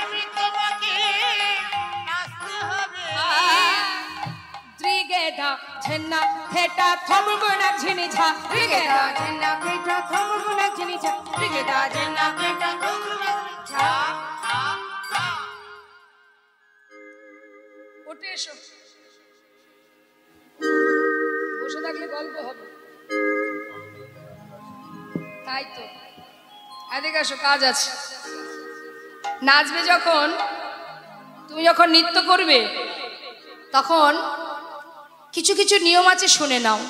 আমি তোমাকে নাচতে হবে। ত্রিগেধা ঝেন্না ফেটা থমগুনা ঝিনিঝা, ত্রিগেধা ঝেন্না কেটা থমগুনা ঝিনিঝা, ত্রিগেধা ঝেন্না ফেটা থমগুনা ঝিনিঝা। উঠে এসো, বসে থাকলে গল্প হবে। তাই তো, এদিকে আসো, কাজ আছে। নাচবে যখন, তুমি যখন নৃত্য করবে তখন কিছু কিছু নিয়ম আছে, শুনে নাও।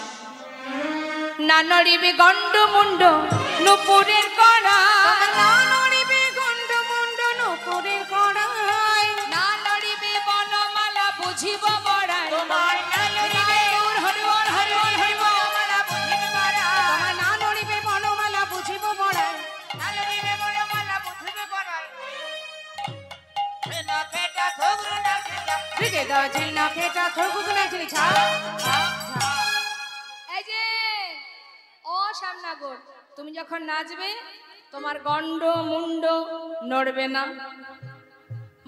না নড়িবে গন্ড মুন্ড নুপুরের কড়া, না নড়িবে গন্ড মুন্ড নুপুরের কড়াই, না নড়িবে বনমালা বুঝিব বড়াই, তোমার না নড়িবে হরিবল হরিবল হরিবল, বুঝিবে বড়াই, তোমার না নড়িবে বনমালা বুঝিব বড়াই, না নড়িবে বনমালা বুঝিবে বড়াই। ঝেনা ফেটা থমগুনা ঝিনিঝা, ত্রিগেধা ঝেন্না কেটা থমগুনা ঝিনিঝা। এই যে ও শ্যামনগর, তুমি যখন নাচবে তোমার গন্ড মুন্ড নড়বে না,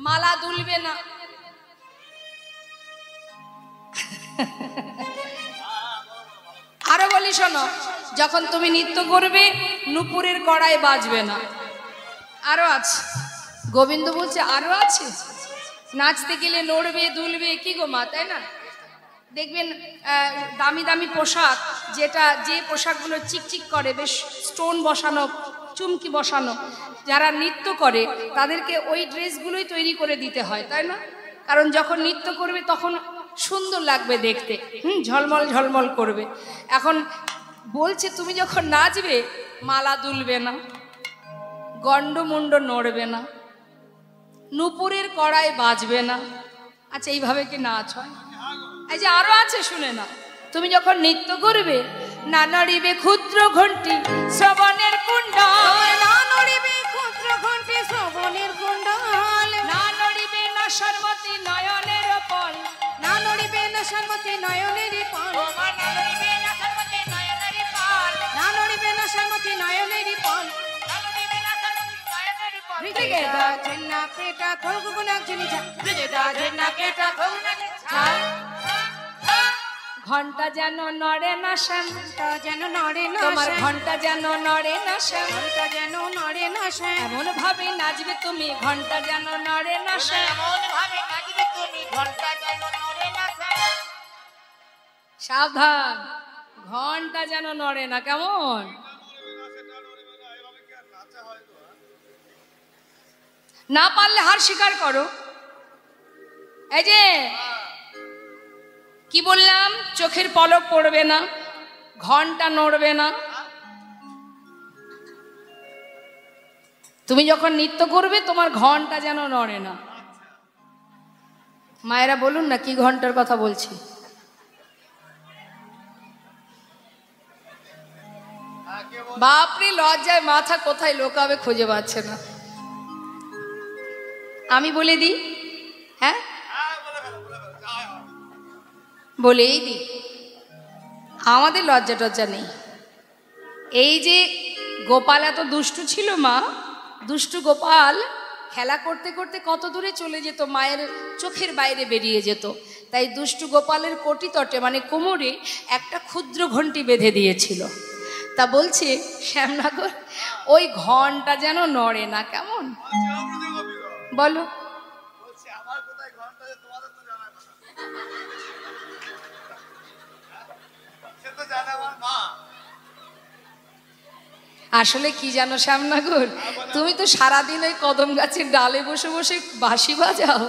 মালা দুলবে না। আরো বলি শোনো, যখন তুমি নৃত্য করবে নুপুরের কড়াই বাজবে না। আরো আছে, গোবিন্দ বলছে আরো আছে। নাচতে গেলে নড়বে দুলবে, কি গো মা, তাই না? দেখবেন দামি দামি পোশাক, যেটা যে পোশাকগুলো চিকচিক করে, বেশ স্টোন বসানো, চুমকি বসানো, যারা নৃত্য করে তাদেরকে ওই ড্রেসগুলোই তৈরি করে দিতে হয়, তাই না? কারণ যখন নৃত্য করবে তখন সুন্দর লাগবে দেখতে, ঝলমল ঝলমল করবে। এখন বলছে তুমি যখন নাচবে মালা দুলবে না, গন্ডমুন্ড নড়বে না, নুপুরের কড়াই বাজবে না। আচ্ছা, এইভাবে কি নাচ হয়? এই যে আরো আছে, শুনে না। তুমি যখন নৃত্য করবে না নড়িবে ক্ষুদ্র ঘণ্টি শ্রবণের কুণ্ডল, না নড়িবে ক্ষুদ্র ঘণ্টি শ্রবণের কুণ্ডল, না নড়িবে না সর্বতী নয়নের পল, না নড়িবে না সর্বতী নয়নের পাল, তোমার না নড়িবে না সর্বতে নয়নের পাল, না নড়িবে না সর্বতী নয়নের পাল, না নড়িবে না সর্বতে নয়নের পাল। ত্রিগেধা ঝেন্না কেটা থমগুনা ঝিনিঝা, ত্রিগেধা ঝেন্না কেটা থমগুনা ঝিনিঝা। ঘন্টা যেন নড়ে না শ্যাম, তা যেন নড়ে না তোমার শ্যাম, ঘন্টা যেন নড়ে না শ্যাম, ঘন্টা যেন নড়ে না শ্যাম, এমন ভাবে নাচবে তুমি ঘন্টা যেন নড়ে না শ্যাম। এমন ভাবে নাচবে তুমি ঘন্টা যেন নড়ে না শ্যাম। সাবধান, ঘন্টা যেন নড়ে না, কেমন? না পারলে হার স্বীকার করো। এই যে কি বললাম, চোখের পলক পড়বে না, ঘন্টা নড়বে না। তুমি যখন নৃত্য করবে তোমার ঘন্টা যেন নড়ে না। মায়েরা বলুন না কি ঘন্টার কথা বলছি। বাপরে, লজ্জায় মাথা কোথায় লোকাবে খুঁজে পাচ্ছে না। আমি বলে দিই, হ্যাঁ বলেই দিই, আমাদের লজ্জা টজ্জা নেই। এই যে গোপাল এত দুষ্টু ছিল, মা দুষ্টু গোপাল খেলা করতে করতে কত দূরে চলে যেত, মায়ের চোখের বাইরে বেরিয়ে যেত। তাই দুষ্টু গোপালের কোটি তটে মানে কোমরে একটা ক্ষুদ্র ঘন্টি বেঁধে দিয়েছিল। তা বলছে শ্যামনগর, ওই ঘন্টা যেন নড়ে না, কেমন বলো? আসলে কি জানো শ্যামনগর, তুমি তো সারাদিন ওই কদম গাছের ডালে বসে বসে বাঁশি বাজাও,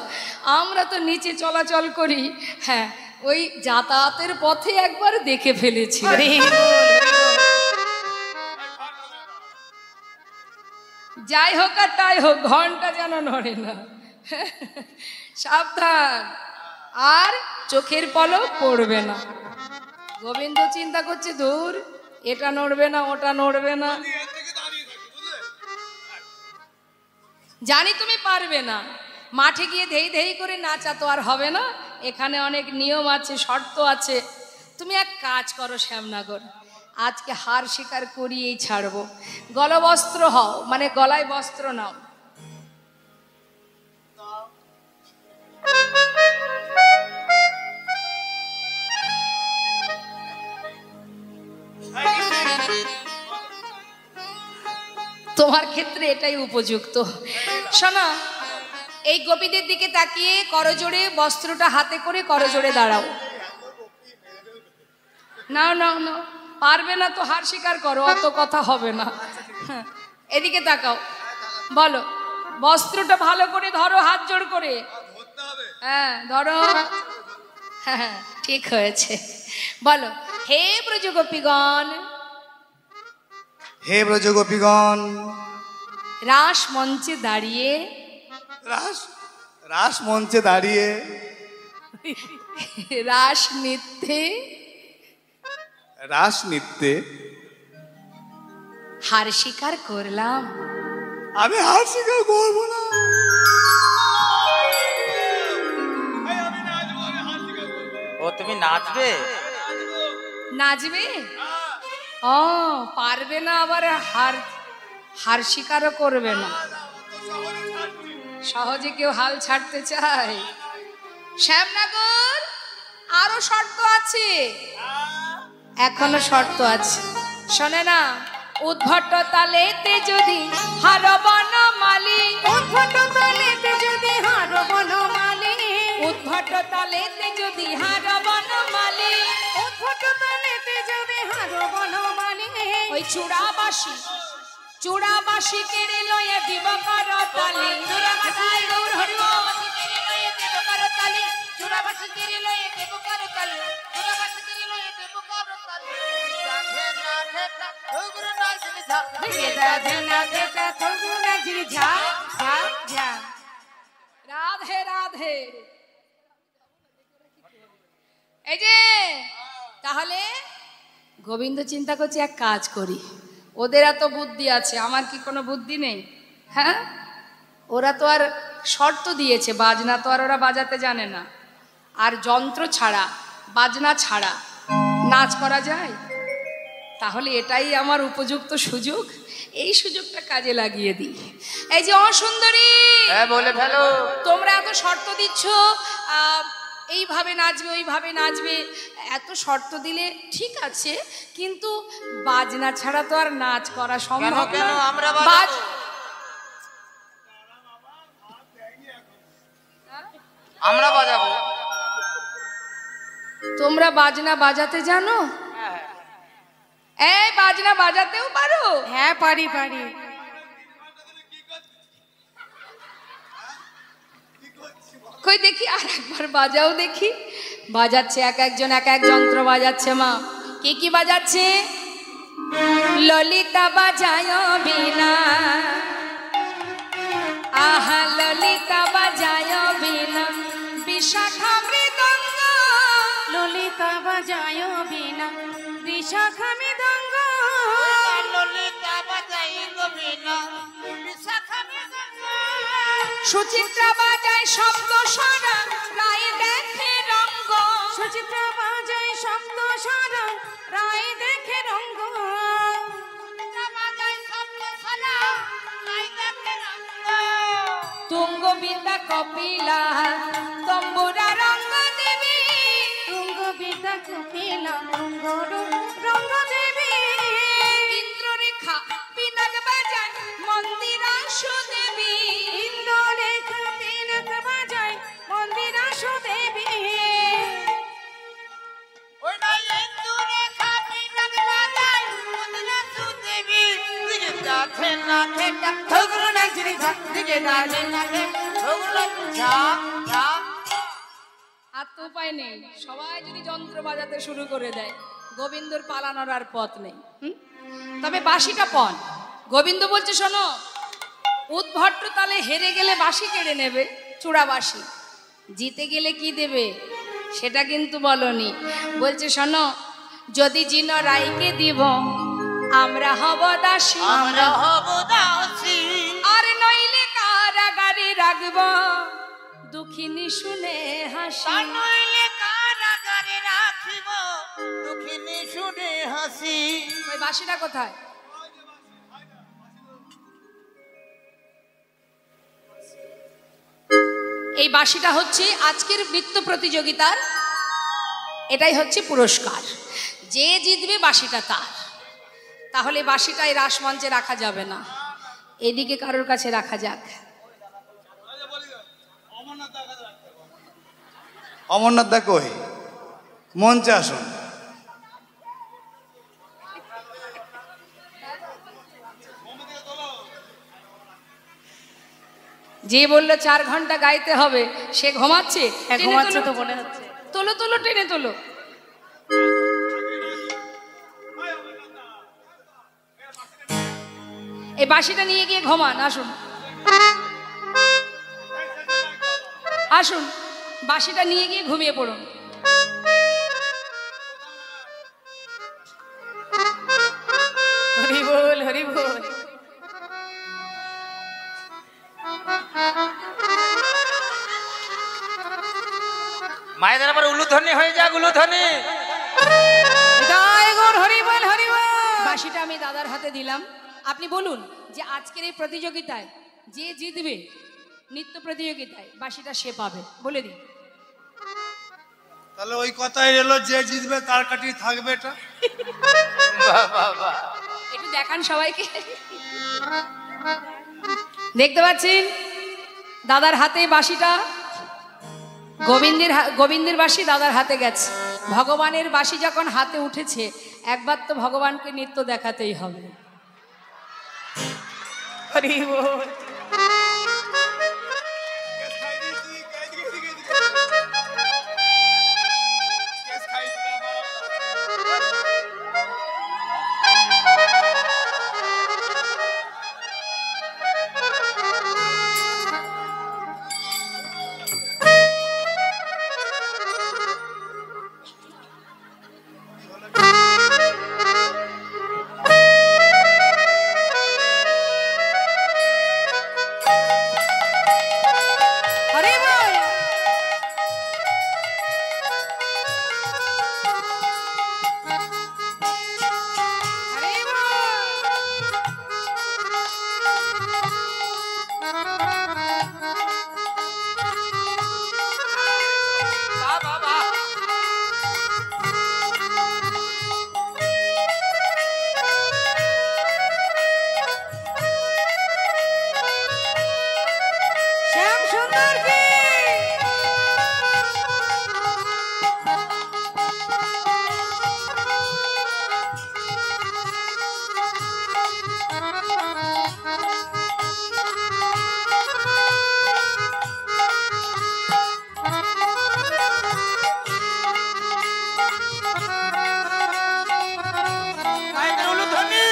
আমরা তো নিচে চলাচল করি। হ্যাঁ, ওই যাতায়াতের পথে একবার দেখে ফেলেছি। যাই হোক আর তাই হোক, ঘন্টা যেন নড়ে না। সাবধান, আর চোখের পলক পড়বে না। গোবিন্দ চিন্তা করছে, দূর, এটা নড়বে না, ওটা নড়বে না। জানি তুমি পারবে না, মাঠে গিয়ে ধেই ধেই করে নাচা তো আর হবে না। এখানে অনেক নিয়ম আছে, শর্ত আছে। তুমি এক কাজ করো শ্যামনগর, আজকে হার স্বীকার করিয়েই ছাড়বো। গলবস্ত্র হও, মানে গলায় বস্ত্র নাও। তোমার ক্ষেত্রে এটাই উপযুক্ত। শোনো, এই গোপীদের দিকে তাকিয়ে করজোড়ে বস্ত্রটা হাতে করে করজোড়ে দাঁড়াও। নাও নাও নাও, পারবে না তো হার স্বীকার করো, অত কথা হবে না। হ্যাঁ, এদিকে তাকাও, বলো, বস্ত্রটা ভালো করে ধরো, হাত জোড় করে। হ্যাঁ ধরো, হ্যাঁ ঠিক হয়েছে। বলো, হে ব্রজগোপীগণ, হে ব্রজগোপীগণ, রাস মঞ্চে দাঁড়িয়ে, রাস মঞ্চে দাঁড়িয়ে রাস নৃত্যে, রাস নৃত্যে হার স্বীকার করলাম। আমি হার স্বীকার করবো না। ও তুমি নাচবে? নাচবে? ও, পারবে না, আবার হার হার স্বীকারও করবে না। সহজে কেউ হাল ছাড়তে চায়? শ্যামনগর, আরো শর্ত আছে, এখনো শর্ত আছে। শোনে না, উদ্ভট তালেতে যদি হার বনমালী, উদ্ভট তালেতে যদি হার বনমালী, উদ্ভট তালেতে যদি হার বনমালী, উদ্ভট তালেতে যদি হার বনমালী, ওই চূড়াবাসী, চূড়াবাসী কেড়ে লয়ে দিব কর তালি। রাধে রাধে। এই যে, তাহলে গোবিন্দ চিন্তা করছে, এক কাজ করি, ওদের এত বুদ্ধি আছে, আমার কি কোনো বুদ্ধি নেই? হ্যাঁ, ওরা তো আর শর্ত দিয়েছে, বাজনা তো আর ওরা বাজাতে জানে না, আর যন্ত্র ছাড়া, বাজনা ছাড়া নাচ করা যায়? তাহলে এটাই আমার উপযুক্ত সুযোগ, এই সুযোগটা কাজে লাগিয়ে দিই। এই যে অসুন্দরী, হ্যাঁ বলে ফেলো। তোমরা এত শর্ত দিচ্ছ, এইভাবে নাচবে, ওইভাবে নাচবে, এত শর্ত দিলে ঠিক আছে, কিন্তু বাজনা ছাড়া তো আর নাচ করা সম্ভব কেন না। আমরা বাজাবো? আমরা বাজাবো। তোমরা বাজনা বাজাতে জানো? এই বাজনা বাজাতেও পারো? হ্যাঁ পারি পারি। কই দেখি, আর একবার বাজাও দেখি। বাজাচ্ছে এক একজন, এক এক যন্ত্র বাজাচ্ছে। মা, কি কি বাজাচ্ছে? ললিতা বাজায় বিনা, আহা ললিতা বাজায় বিনা, বিশাখা মৃদঙ্গ, ললিতা বাজায় বিনা, বিশাখা মৃদঙ্গ, ললিতা বাজাই গোবিনা, বিশাখা মৃদঙ্গ, সুচিত্রা বাজায় শব্দ সারা, রায় দেখে রঙ্গ, সুচিত্রা বাজায় শব্দ সারা, রায় দেখে রঙ্গ, বাজাই শব্দ সারা, রাই দেখে রঙ্গ, তুঙ্গ বিদ্যা কপিলা, তম্বুরা রঙ্গ দেবী, রঙ্গ বিদ্যা কপিলা, রঙ্গ দেবী, ইন্দ্ররেখা পিনাক বাজায় মন্দিরা সুদেবী, ইন্দ্ররেখা পিনাক বাজায় মন্দিরা সুদেবী, ওই নাই ইন্দুরে খাবি নাক বাজাই মন্দিরা সুদেবী, দিকে যাচ্ছে না খেটা ঠগরু নাচরি ঝাক, দিকে নাচে না খেটা ঠগরু ঝাক ঝাক। আর তো উপায় নেই, সবাই যদি যন্ত্র বাজাতে শুরু করে দেয়, গোবিন্দর পালানোর আর পথ নেই। তবে বাঁশিটা পন। গোবিন্দ বলছে, শোনো, উদ্ভট্ট তালে হেরে গেলে বাঁশি কেড়ে নেবে, চূড়া বাঁশি। জিতে গেলে কি দেবে সেটা কিন্তু বলনি। বলছে শোনো, যদি জিন রাইকে দিব আমরা হব দাসী, আমরা হব দাসী, আর নইলে কারাগারে রাখব দুঃখিনী শুনে হাসি। তা নইলে কারাগারে রাখিব দুঃখিনী শুনে হাসি। ওই বাঁশিটা কোথায়? এই বাঁশিটা হচ্ছে আজকের নৃত্য প্রতিযোগিতার, এটাই হচ্ছে পুরস্কার। যে জিতবে বাঁশিটা তার। তাহলে বাঁশিটা এই রাসমঞ্চে রাখা যাবে না, এদিকে কারোর কাছে রাখা যাক। অমরনাথ দা কই? মঞ্চে আসুন। যে বললো 4 ঘন্টা গাইতে হবে সে ঘুমাচ্ছে। টেনে ঘুমাচ্ছে তোলো। তো মনে হচ্ছে। তোলো তোলো, টেনে তোলো। এই বাঁশিটা নিয়ে গিয়ে ঘুমান। আসুন আসুন, বাঁশিটা নিয়ে গিয়ে ঘুমিয়ে পড়ুন। হরি বল, হরি বল। মায়েদের আবার উলুধ্বনি হয়ে যাক, উলুধ্বনি। জয় গুরু, হরি বল, হরি বল। বাঁশিটা আমি দাদার হাতে দিলাম। আপনি বলুন যে আজকের এই প্রতিযোগিতায় যে জিতবে নৃত্য প্রতিযোগিতায় বাঁশিটা সে পাবে, বলে দিন। তাহলে ওই কথাই এলো, যে জিতবে তার কাটি থাকবে এটা। বাহ বাহ বাহ। একটু দেখান সবাইকে। দেখতে পাচ্ছেন দাদার হাতে বাঁশিটা, গোবিন্দের বাঁশি দাদার হাতে গেছে। ভগবানের বাঁশি যখন হাতে উঠেছে, একবার তো ভগবানকে নৃত্য দেখাতেই হবে। হরি বল। হরি বল। হরি বাহ বাহ বাহ। শ্যাম সুন্দর কি? মায়েদের উলুধ্বনি।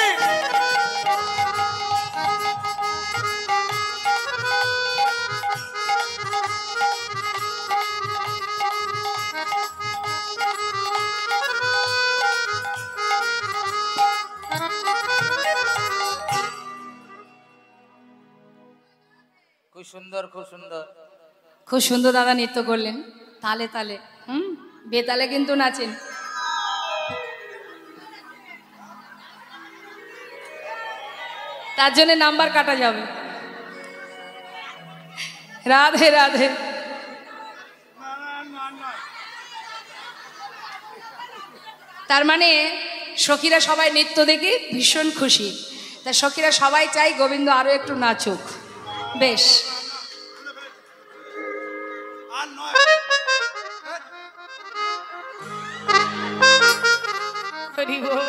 খুব সুন্দর, খুব সুন্দর। খুব সুন্দর দাদা নৃত্য করলেন, তালে তালে। বেতালে কিন্তু নাচেন। তার জন্য নাম্বার কাটা যাবে। রাধে রাধে। তার মানে সখীরা সবাই নৃত্য দেখে ভীষণ খুশি। তা সখীরা সবাই চাই গোবিন্দ আরো একটু নাচুক। বেশ, আর নয়। হরি বল।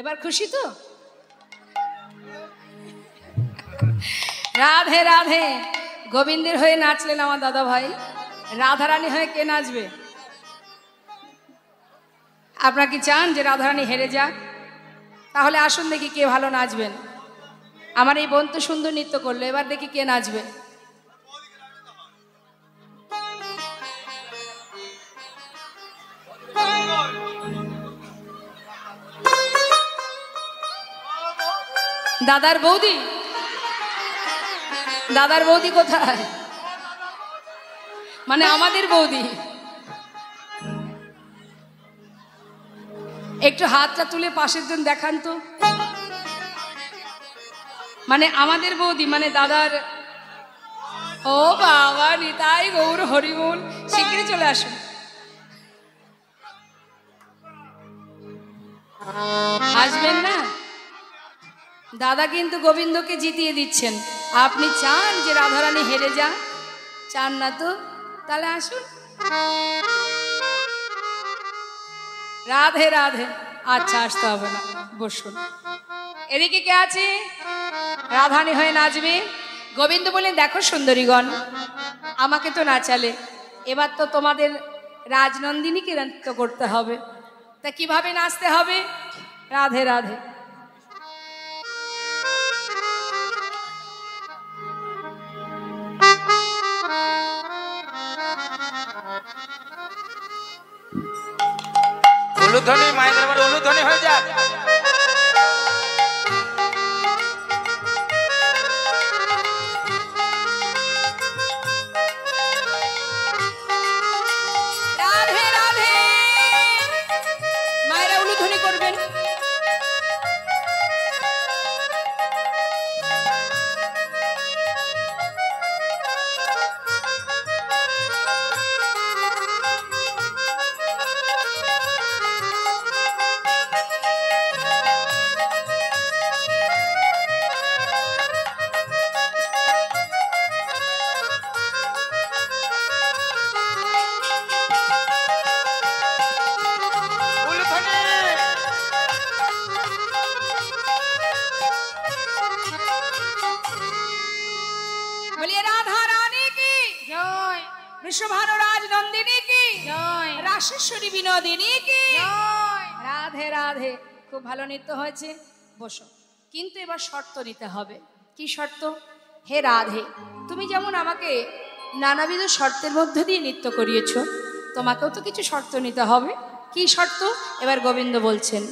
এবার খুশি তো? রাধে রাধে। গোবিন্দের হয়ে নাচলেন আমার দাদা ভাই, রাধারানী হয়ে কে নাচবে? আপনারা কি চান যে রাধারানী হেরে যাক? তাহলে আসুন দেখি কে ভালো নাচবেন। আমার এই বোন তো সুন্দর নৃত্য করলো, এবার দেখি কে নাচবে। দাদার বৌদি, দাদার বৌদি কোথায়? মানে আমাদের বৌদি। একটু হাতটা তুলে পাশের জন দেখান তো। মানে আমাদের বৌদি, মানে দাদার। ও বাবা, নিতাই গৌর হরিবোল। শিগগিরই চলে আসুন। আসবেন না? দাদা কিন্তু গোবিন্দকে জিতিয়ে দিচ্ছেন। আপনি চান যে রাধারানী হেরে যান? চান না তো? তাহলে আসুন। রাধে রাধে। আচ্ছা, আসতে হবে না, বসুন। এদিকে কে আছে রাধারানী হয়ে নাচবে? গোবিন্দ বললেন, দেখো সুন্দরীগণ, আমাকে তো নাচালে, এবার তো তোমাদের রাজনন্দিনীকে নৃত্য করতে হবে। তা কিভাবে নাচতে হবে? রাধে রাধে। উলুধ্বনি, মায়েদের বাড়ি উলুধ্বনি হয়ে যাক। রাধে রাধে। মায়েরা উলুধ্বনি করবেন। বলিয়ে রাধা রানী কি জয়, বৃষভানু রাজনন্দিনী কি জয়, রাশেশ্বরী বিনোদিনী কি জয়। রাধে রাধে। খুব ভালো নৃত্য হয়েছে, বসো। কিন্তু এবার শর্ত নিতে হবে। কি শর্ত? হে রাধে, তুমি যেমন আমাকে নানাবিধ শর্তের মধ্য দিয়ে নৃত্য করিয়েছ, তোমাকেও তো কিছু শর্ত নিতে হবে। কি শর্ত? এবার গোবিন্দ বলছেন,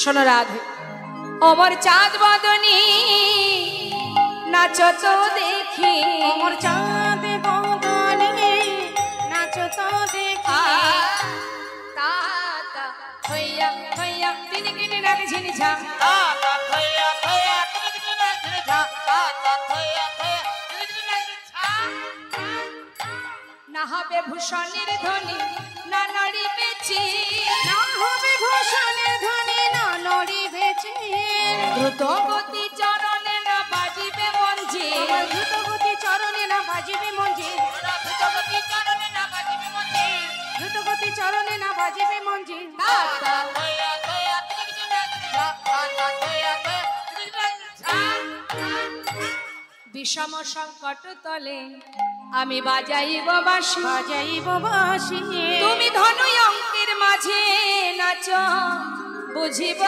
শোনো রাধে। অমর চাঁদ বদনী নাচো তো দেখি, অমর চাঁদ বদনে নাচো তো দেখি। তা তা হইয়া হইয়া তিনি কিনে নাকে ঝিনি ঝা, না হবে ভূষণের ধ্বনি না নড়ি বেচি, না হবে ভূষণের ধ্বনি না নড়িবেছে। দ্রুত গতি চরণে না বাজিবে মঞ্জি, আমার দ্রুত গতি চরণে না বাজিবে মঞ্জি, দ্রুত গতি চরণে না বাজিবে মঞ্জি। বিষম সংকট তলে আমি বাজাইব বাঁশি, বাজাইব বাঁশি। তুমি ধনু অঙ্কের মাঝে নাচ, বুঝিব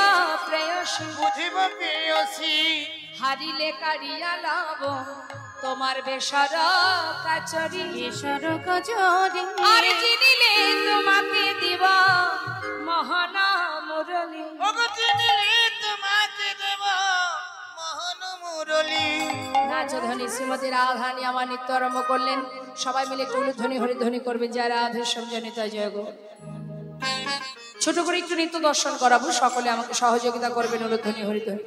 প্রেয়সী, বুঝিব প্রেয়সী। হারিলে কারিয়া লাভ তোমার বেসর কাচরি, ঈশ্বর কজরি আর চিনিলে তোমাকে দিব মোহন মুরলী। ওগো চিনিলে তোমাকে দেব মোহন মুরলী। নাচধ্বনি শ্রীমতী রাধারানী আমার নৃত্য আরম্ভ করলেন। সবাই মিলে একটু উলুধ্বনি হরিধ্বনি করবেন, যা রাধের সঞ্জনিতা জয় গো। ছোট করে একটু নৃত্য দর্শন করাবো, সকলে আমাকে সহযোগিতা করবেন উলুধ্বনি হরিধ্বনি।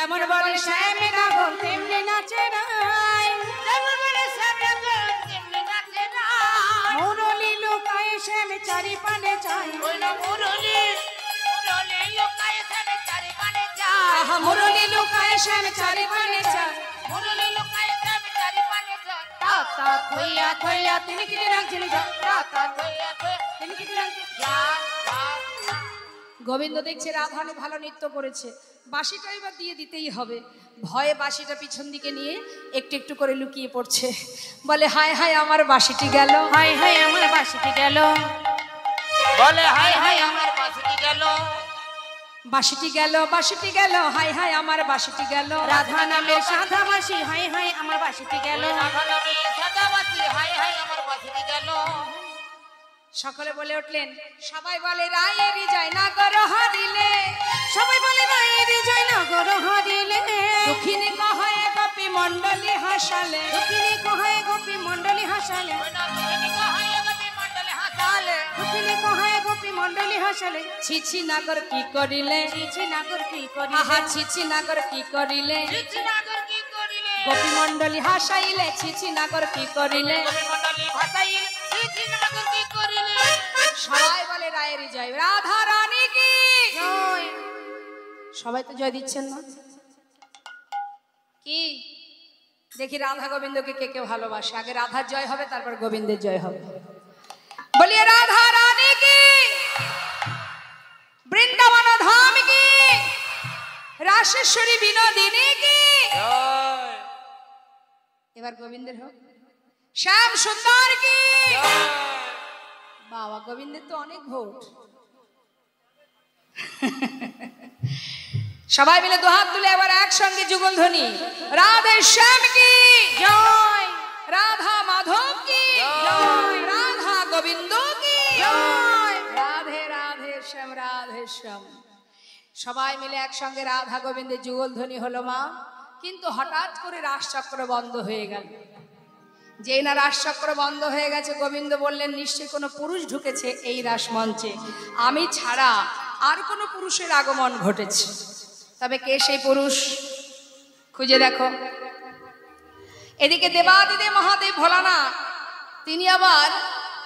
যেমন বলে শ্যাম রাঘব তেমনি নাচে রায়, যেমন বলে শ্যাম রাঘব তেমনি নাচে রায়। মুরলি লুকায় শ্যাম চারি পানে চায়, ওই না মুরলি লুকায় শ্যাম চারি পানে যায়। আহা মুরলি লুকায় শ্যাম চারি পানে চায়, মুরলি লুকায় শ্যাম চারি পানে যায়। তাতা থইয়া থইয়া তিনি কি রাখছেন তাতা থইয়া থইয়া তিনি কি রাখছেন। গোবিন্দ দেখছে রাধা অনেক ভালো নৃত্য করেছে, বাঁশিটা এবার দিয়ে দিতেই হবে। ভয়ে বাঁশিটা পিছন দিকে নিয়ে একটু একটু করে লুকিয়ে পড়ছে, বলে হায় হায় আমার বাঁশিটি গেল, হায় হায় আমার বাঁশিটি গেল, বলে হায় হায় আমার বাঁশিটি গেল। বাঁশিটি গেল, বাঁশিটি গেল, হায় হায় আমার বাঁশিটি গেল। রাধা নামের সাধা বাঁশি হায় হায় আমার বাঁশিটি গেল, রাধা নামে সাদা বাঁশি হায় হায় আমার বাঁশিটি গেল। সকলে বলে উঠলেন, সবাই বলে রায়েরই যায় না গর হারিলে, সবাই বলে রায়ের যায় না গর হারিলে, দক্ষিণে কহে গোপী মণ্ডলী হাসালে, দক্ষিণে কহায় গোপী মণ্ডলী হাসালে, ওই না তুমি কহায় গোপী মণ্ডলে হাসালে। দক্ষিণে কহায় গোপী মণ্ডলী হাসালে, ছিছি নাগর কি করিলে, চিছি নাগর কি করি, আহা ছিছি নাগর কি করিলে, চিঠি নাগর কি করিলে, গোপী মণ্ডলী হাসাইলে, ছিছি নাগর কি করিলে। গোপী মণ্ডলী ভাসাইল, চিঠি নাগর কি করিলে। সবাই বলে রায়েরই জয়, রাধা রানী কি জয়। সবাই তো জয় দিচ্ছেন না কি? দেখি রাধা গোবিন্দকে কে কে ভালোবাসে, আগে রাধার জয় হবে তারপর গোবিন্দের জয় হবে। বলিয়ে রাধা রানী কি, বৃন্দাবন ধাম কি, রাসেশ্বরী বিনোদিনী কি। এবার গোবিন্দের হোক, শ্যাম সুন্দর কি। বাবা গোবিন্দের তো অনেক ভোট। সবাই মিলে দুহাত তুলে এবার একসঙ্গে যুগল ধ্বনি, রাধে শ্যাম কি জয়, রাধা মাধব কি জয়, রাধা গোবিন্দ কি জয়। রাধে রাধে শ্যাম রাধে শ্যাম। সবাই মিলে একসঙ্গে রাধা গোবিন্দের যুগল ধ্বনি হলো মা। কিন্তু হঠাৎ করে রাসচক্র বন্ধ হয়ে গেল। যেই না রাসচক্র বন্ধ হয়ে গেছে, গোবিন্দ বললেন নিশ্চয়ই কোনো পুরুষ ঢুকেছে এই রাসমঞ্চে, আমি ছাড়া আর কোনো পুরুষের আগমন ঘটেছে। তবে কে সেই পুরুষ খুঁজে দেখো। এদিকে দেবাদিদেব মহাদেব ভোলানাথ তিনি আবার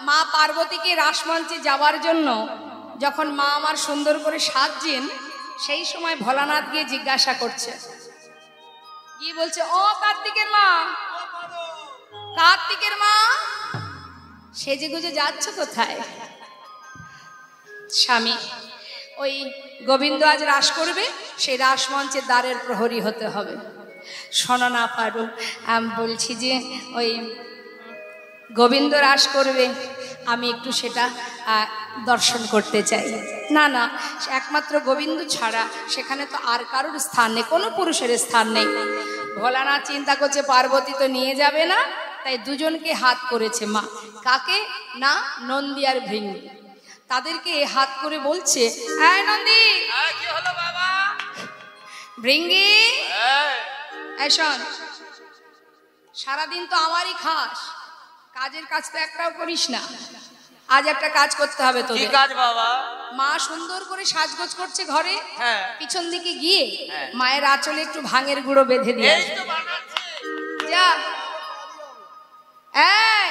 মা পার্বতীকে রাসমঞ্চে যাওয়ার জন্য যখন মা আমার সুন্দর করে সাজছেন, সেই সময় ভোলানাথ গিয়ে জিজ্ঞাসা করছে, কি বলছে, ও কার্তিকের মা, কার্তিকের মা সেজে গুজে যাচ্ছ কোথায়? স্বামী, ওই গোবিন্দ আজ রাস করবে, সেই রাসমঞ্চের দ্বারের প্রহরী হতে হবে। শোনো না পারো, আমি বলছি যে ওই গোবিন্দ রাস করবে, আমি একটু সেটা দর্শন করতে চাই। না না, একমাত্র গোবিন্দ ছাড়া সেখানে তো আর কারোর স্থান নেই, কোনো পুরুষের স্থান নেই। ভোলানাথ চিন্তা করছে পার্বতী তো নিয়ে যাবে না, তাই দুজনকে হাত করেছে মা। কাকে না? নন্দী আর ভৃঙ্গি। তাদেরকে হাত করে বলছে, এই নন্দী, কি হলো বাবা? ভৃঙ্গি, এই শোন, সারাদিন তো আমারই খাস, কাজের কাজ তো একটাও করিস না। আজ একটা কাজ করতে হবে কি তোদের। কাজ বাবা? মা সুন্দর করে সাজগোজ করছে ঘরে, হ্যাঁ। পিছন দিকে গিয়ে হ্যাঁ। মায়ের আঁচলে একটু ভাঙের গুঁড়ো বেঁধে দিয়ে এই তো বানাচ্ছি। যা। এই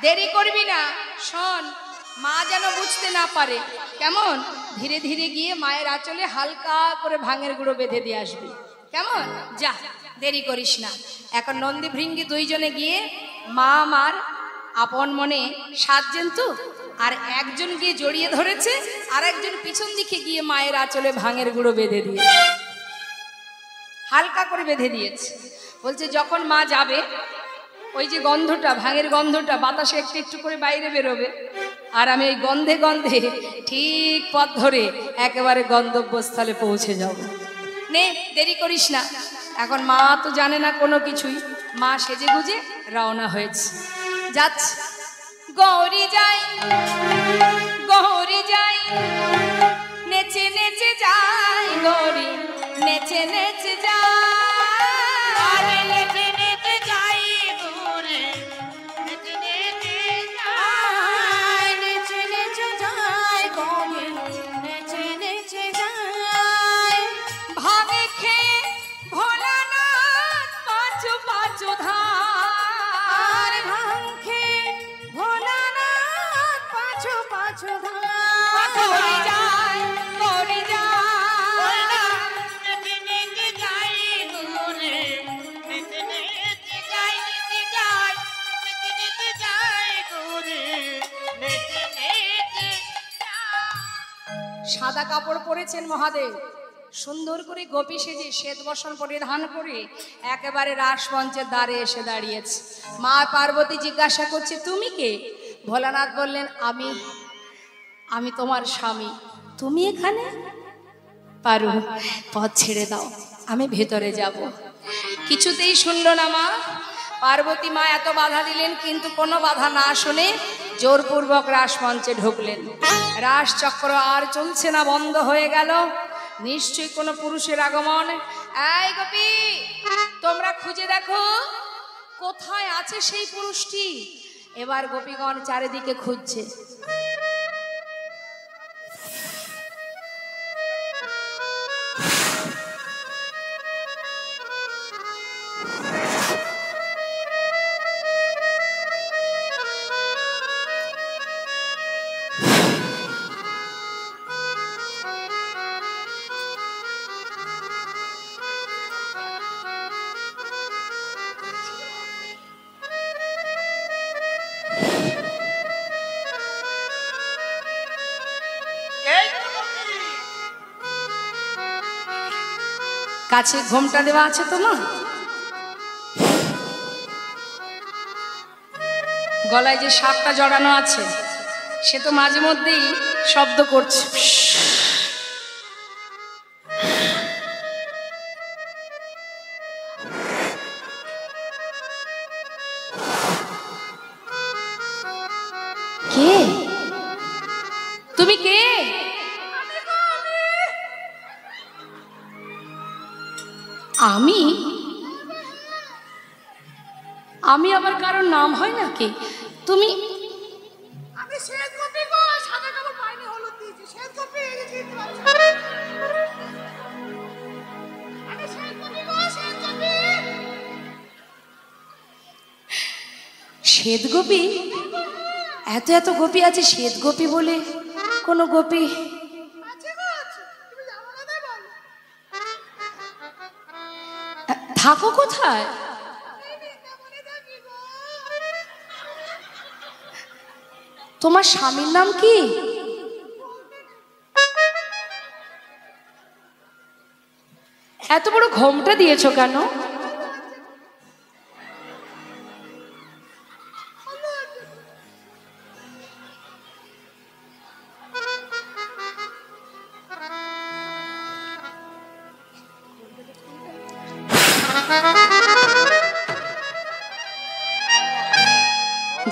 দেরি করবি না, শোন, মা যেন বুঝতে না পারে, কেমন? ধীরে ধীরে গিয়ে মায়ের আঁচলে হালকা করে ভাঙের গুঁড়ো বেঁধে দিয়ে আসবি, কেমন? যা, দেরি করিস না। এখন নন্দী ভৃঙ্গি দুইজনে গিয়ে মা আমার আপন মনে সাজছেন তো, আর একজন গিয়ে জড়িয়ে ধরেছে, আর একজন পিছন দিকে গিয়ে মায়ের আঁচলে ভাঙের গুঁড়ো বেঁধে দিয়ে হালকা করে বেঁধে দিয়েছে। বলছে যখন মা যাবে, ওই যে গন্ধটা, ভাঙের গন্ধটা বাতাসে একটু একটু করে বাইরে বেরোবে, আর আমি ওই গন্ধে গন্ধে ঠিক পথ ধরে একেবারে গন্তব্যস্থলে পৌঁছে যাব। নে, দেরি করিস না। এখন মা তো জানে না কোনো কিছুই, মা সেজে গুজে রওনা হয়েছে, যাচ্ছে। গৌরী যাই, গৌরী যাই, নেচে নেচে যাই, গৌরী নেচে নেচে যাই, নেচে নেচে যাই ঘুরে, নেচে নেচে যাই, নেচে নেচে যায় গৌরী, নেচে নেচে যায়। ভাগে খেয়ে সাদা কাপড় পরেছেন মহাদেব, সুন্দর করে গোপী সেজে শ্বেত বসন পরিধান করে একেবারে রাসমঞ্চের দ্বারে এসে দাঁড়িয়েছে। মা পার্বতী জিজ্ঞাসা করছে, তুমি কে? ভোলানাথ বললেন, আমি তোমার স্বামী। তুমি এখানে? পারু, পথ ছেড়ে দাও, আমি ভেতরে যাব। কিছুতেই শুনল না মা। পার্বতী মা এত বাধা দিলেন, কিন্তু কোনো বাধা না শুনে জোরপূর্বক রাসমঞ্চে ঢুকলেন। রাস চক্র আর চলছে না, বন্ধ হয়ে গেল। নিশ্চয়ই কোনো পুরুষের আগমন। এই গোপী, তোমরা খুঁজে দেখো কোথায় আছে সেই পুরুষটি। এবার গোপীগণ চারিদিকে খুঁজছে। কাছে ঘোমটা দেওয়া আছে তোমার? গলায় যে সাপটা জড়ানো আছে সে তো মাঝে মধ্যেই শব্দ করছে। কে তুমি? কে? আমি? আমি আবার কারোর নাম হয় নাকি? তুমি? আমি শ্বেত গোপী গো, সাদা কাপড় পাইনি, হলুদ দিয়েছি। শ্বেত গোপী, এই যে চিনতে পারছো? আমি শ্বেত গোপী গো, শ্বেত গোপী। শ্বেত গোপী? এত এত গোপী আছে, শ্বেত গোপী বলে কোনো গোপী? আছে গো, আছে। তুমি জানো না তাই বলো। থাকো কোথায়? এই বৃন্দাবনে থাকি গো। তোমার স্বামীর নাম কি? এত বড় ঘোমটা দিয়েছো কেন?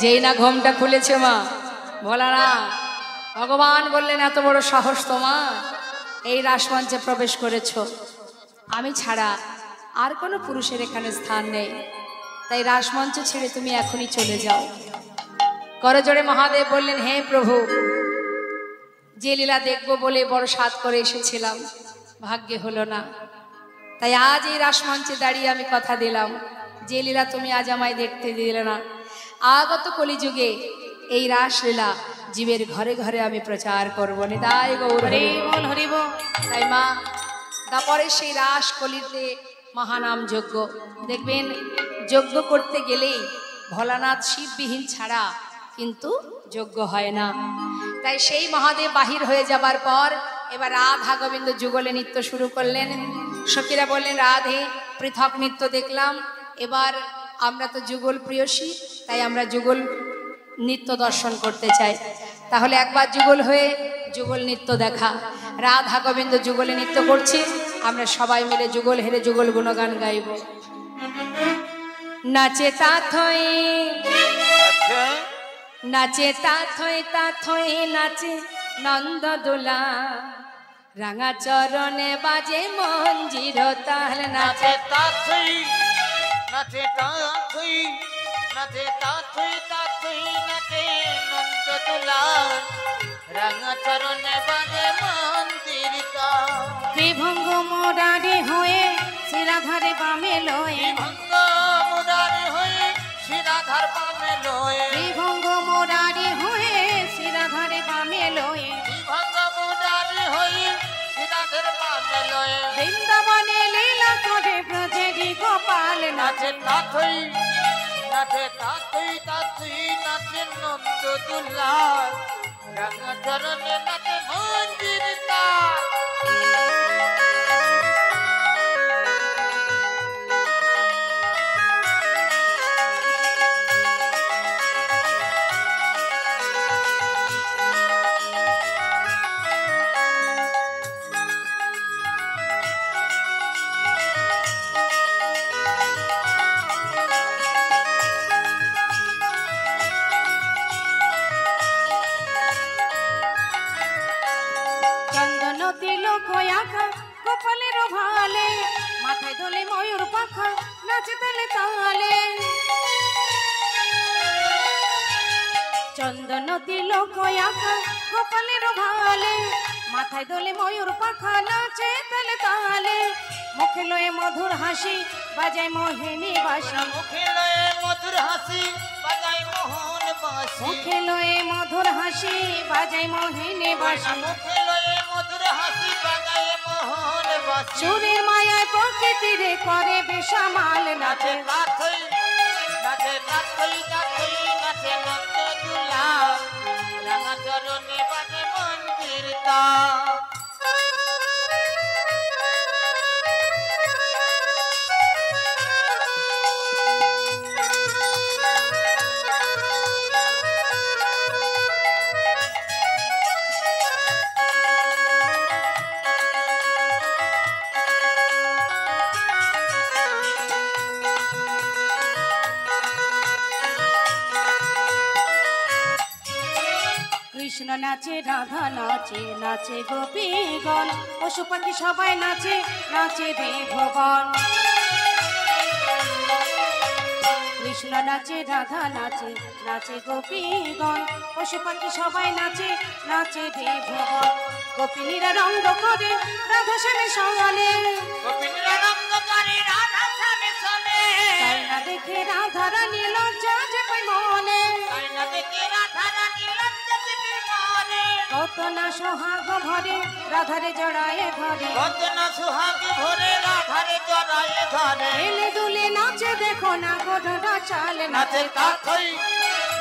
যেই না ঘোমটা খুলেছে মা, ভোলানা ভগবান বললেন, এত বড় সাহস তোমার, এই রাসমঞ্চে প্রবেশ করেছো, আমি ছাড়া আর কোনো পুরুষের এখানে স্থান নেই, তাই রাসমঞ্চ ছেড়ে তুমি এখনই চলে যাও। করজোড়ে মহাদেব বললেন, হে প্রভু, যে লীলা দেখবো বলে বড় সাধ করে এসেছিলাম, ভাগ্যে হলো না, তাই আজ এই রাসমঞ্চে দাঁড়িয়ে আমি কথা দিলাম, যে লীলা তুমি আজ আমায় দেখতে দিলে না, আগত কলিযুগে এই রাসলীলা জীবের ঘরে ঘরে আমি প্রচার করবো। নিতাই গৌর হরি বল, হরি বল। তাই মা, তারপরে সেই রাস কলিতে মহানাম যজ্ঞ দেখবেন, যজ্ঞ করতে গেলেই ভোলানাথ শিববিহীন ছাড়া কিন্তু যজ্ঞ হয় না। তাই সেই মহাদেব বাহির হয়ে যাবার পর এবার রাধা গোবিন্দ যুগলে নৃত্য শুরু করলেন। সখীরা বললেন, রাধে পৃথক নৃত্য দেখলাম, এবার আমরা তো যুগল প্রিয়সী, তাই আমরা যুগল নৃত্য দর্শন করতে চাই, তাহলে একবার যুগল হয়ে যুগল নৃত্য দেখা। রাধা গোবিন্দ যুগলে নৃত্য করছে, আমরা সবাই মিলে যুগল হেরে যুগল গুণগান গাইব। নাচে তাথই নাচে তাথই তাথই নাচে নন্দ দোলা, রাঙা চরণে বাজে মঞ্জির তাল। নাচে তাথই নাচে তাথই নাচে তাথই তাথই নাচে নন্দ দোলা, রাঙা চরণে বাজে মন্দির তাল। ত্রিভঙ্গ মোরারি হয়ে শিরাধারে বামে লয়ে, ভঙ্গ মুরারি হয়ে শিরাধার বামে লয়ে, ত্রিভঙ্গ মোরারি হয়ে শিরাধারে বামে লয়ে, ভঙ্গ মুরারি হয়ে শিরাধার বামে লয়ে, বৃন্দাবনে লীলা করে ব্রজেরি গোপাল। নাচে তাথই নাচে তাথই তাথই নাচে নন্দ দুলাল, রাঙা চরণে নাচে মন্দির তার। চন্দন তিলক আঁকা কপালের ভালে, মাথায় দোলে ময়ূর পাখা নাচে তালে তালে। চন্দন তিলক আঁকা কপালের ভালে, মাথায় দোলে ময়ূর পাখা নাচে তালে তালে। মুখে লয়ে মধুর হাসি বাজায় মোহিনী বাঁশি, মুখে লয়ে মধুর হাসি বাজাই মোহন বাঁশি। মুখে লয়ে মধুর হাসি বাজায় মোহিনী বাঁশি। মুখে লয়ে মধুর হাসি বাজাই মোহন বাঁশি। চুরির মায়ায় প্রকৃতিরে করে বেসামাল নাচে। নাচে কাথই নাচে কাথই কাথই নাচে নন্দ দুলা, রাঙা চরণে বাজে মন্দির তার। কৃষ্ণ নাচে রাধা নাচে, নাচে গোপীগণ, পশু পাখি সবাই নাচে, নাচে দেবগণ। কৃষ্ণ নাচে রাধা নাচে, নাচে গোপীগণ, পশু পাখি সবাই নাচে, নাচে দেবগণ। গোপিনীরা রঙ্গ করে রাধা শ্যামের সঙ্গে, গোপিনীরা রঙ্গ করে রাধা শ্যামে চলে। তাই না দেখে রাধা রানী লজ্জা যে পায় মনে, তাই না দেখে রাধা রানী লজ্জা দেবে মনে। কত না সোহাগ ভরে রাধারে জড়ায় ধরে, কত না সুহাগে ভরে রাধারে জড়ায়ে ধরে। এলে দুলে নাচে দেখো না গোধরা চাল নাচে নাচে। কাথই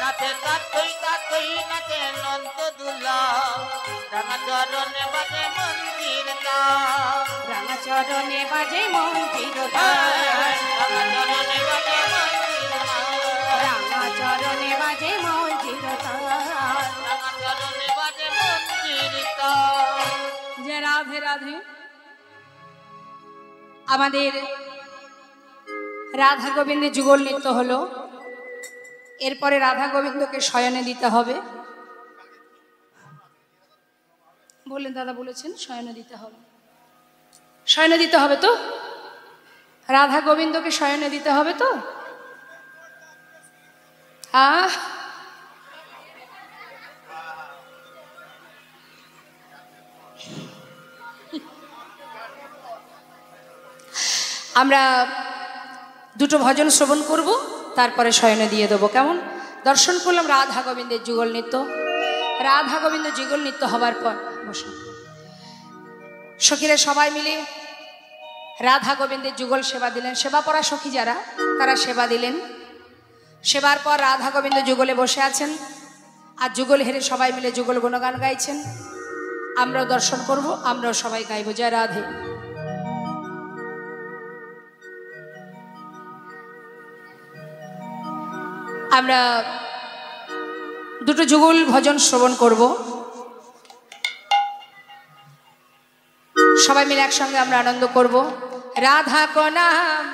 নাচে কাথই কাথই নাচে নন্দ দুলা, রাঙা চরণে বাজে মন্দির তার। রাঙা চরণে বাজে মন্দির তার, রাঙা চরণে বাজে মন্দির তার। রাঙা চরণে বাজে মন্দির তার। রাঙা চরণে বাজে মন্দির তার। যে রাধে রাধে। আমাদের রাধা গোবিন্দের যুগল নৃত্য হলো, এরপরে রাধা গোবিন্দকে শয়নে দিতে হবে। বললেন দাদা বলেছেন শয়নে দিতে হবে, শয়নে দিতে হবে তো, রাধা গোবিন্দকে শয়নে দিতে হবে তো। আমরা দুটো ভজন শ্রবণ করব, তারপরে শয়নে দিয়ে দেবো। কেমন? দর্শন করলাম রাধা গোবিন্দের যুগল নৃত্য। রাধা গোবিন্দ যুগল নৃত্য হবার পর বসুন সখীরা সবাই মিলে রাধা গোবিন্দের যুগল সেবা দিলেন। সেবা পরা সখী যারা, তারা সেবা দিলেন। সেবার পর রাধা গোবিন্দ যুগলে বসে আছেন, আর যুগল হেরে সবাই মিলে যুগল গুণগান গাইছেন। আমরাও দর্শন করব, আমরাও সবাই গাইব জয় রাধে। আমরা দুটো যুগল ভজন শ্রবণ করব, সবাই মিলে একসঙ্গে আমরা আনন্দ করব। রাধা কো নাম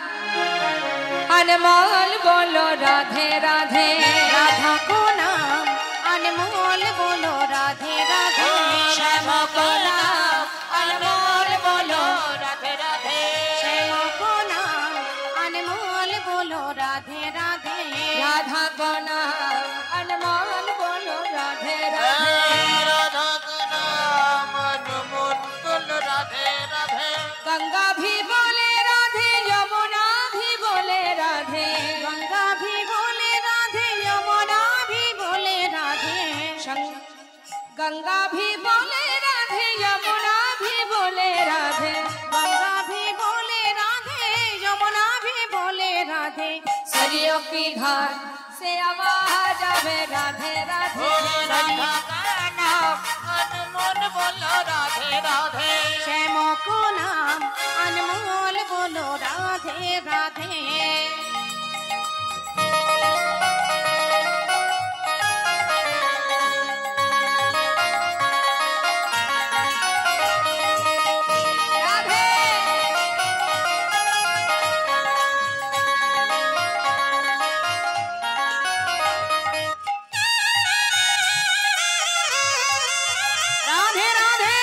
अनमोल बोलो राधे राधे, राधा को नाम अनमोल बोलो राधे राधे। श्याम को नाम अनमोल बोलो राधे राधे, श्याम को नाम अनमोल बोलो राधे राधे। राधा को नाम अनमोल बोलो राधे राधे, राधा का नाम अनमोल बोलो राधे राधे। गंगा भी बोले राधे, यमुना भी बोले राधे, गंगा भी बोले राधे, यमुना भी बोले राधे। गंगा भी बोले राधे, यमुना भी बोले राधे, गंगा भी बोले राधे, यमुना भी बोले राधे। सरयू की धार से आवाज आवे राधे राधे, राधा का বলো রাধে রাধে শ্যাম কো নাম अनमोल बोलो राधे राधे राधे राधे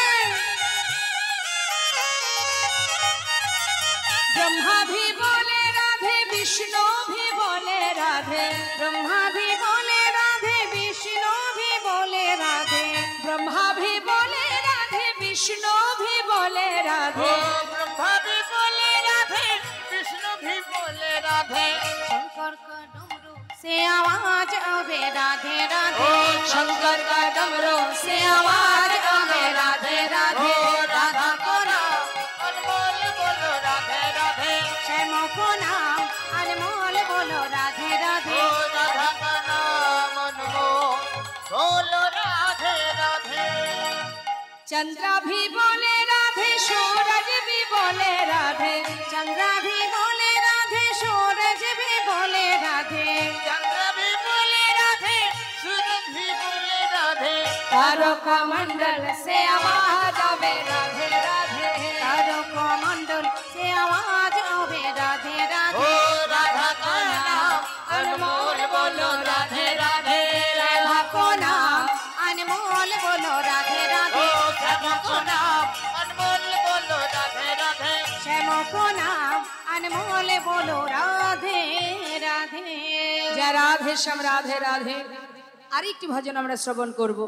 ब्रह्मा भी बोले राधे विष्णु भी बोले राधे ब्रह्मा भी बोले राधे विष्णु भी बोले राधे ब्रह्मा भी बोले राधे विष्णु भी बोले राधे ब्रह्मा भी बोले राधे विष्णु भी बोले राधे शंकर का डमरू से आवाज आवे राधे राधे शंकर का डमरू से आवाज आवे राधे राधे राधा को नाम अनमोल बोलो राधे राधे श्याम को नाम अनमोल बोलो राधे राधे राधा का नाम अनमोल बोलो राधे राधे चंद्रा भी बोले राधे सूरज भी बोले राधे चंद्रा भी बोले राधे सूरज भी बोले राधे चंद्र भी बोले राधे सूरज भी बोले राधे तारों का मंडल से आवाज आवे राधे राधे तारों को मंडल से आवाज आवे राधे राधे राधा का नाम अनमोल बोलो राधे राधे राधा को नाम अनमोल बोलो राधे राधे श्याम को नाम अनमोल बोलो राधे राधे श्याम को नाम अनमोल बोलो राधे राधे जय राधे श्याम राधे राधे। আরেকটি ভজন আমরা শ্রবণ করব।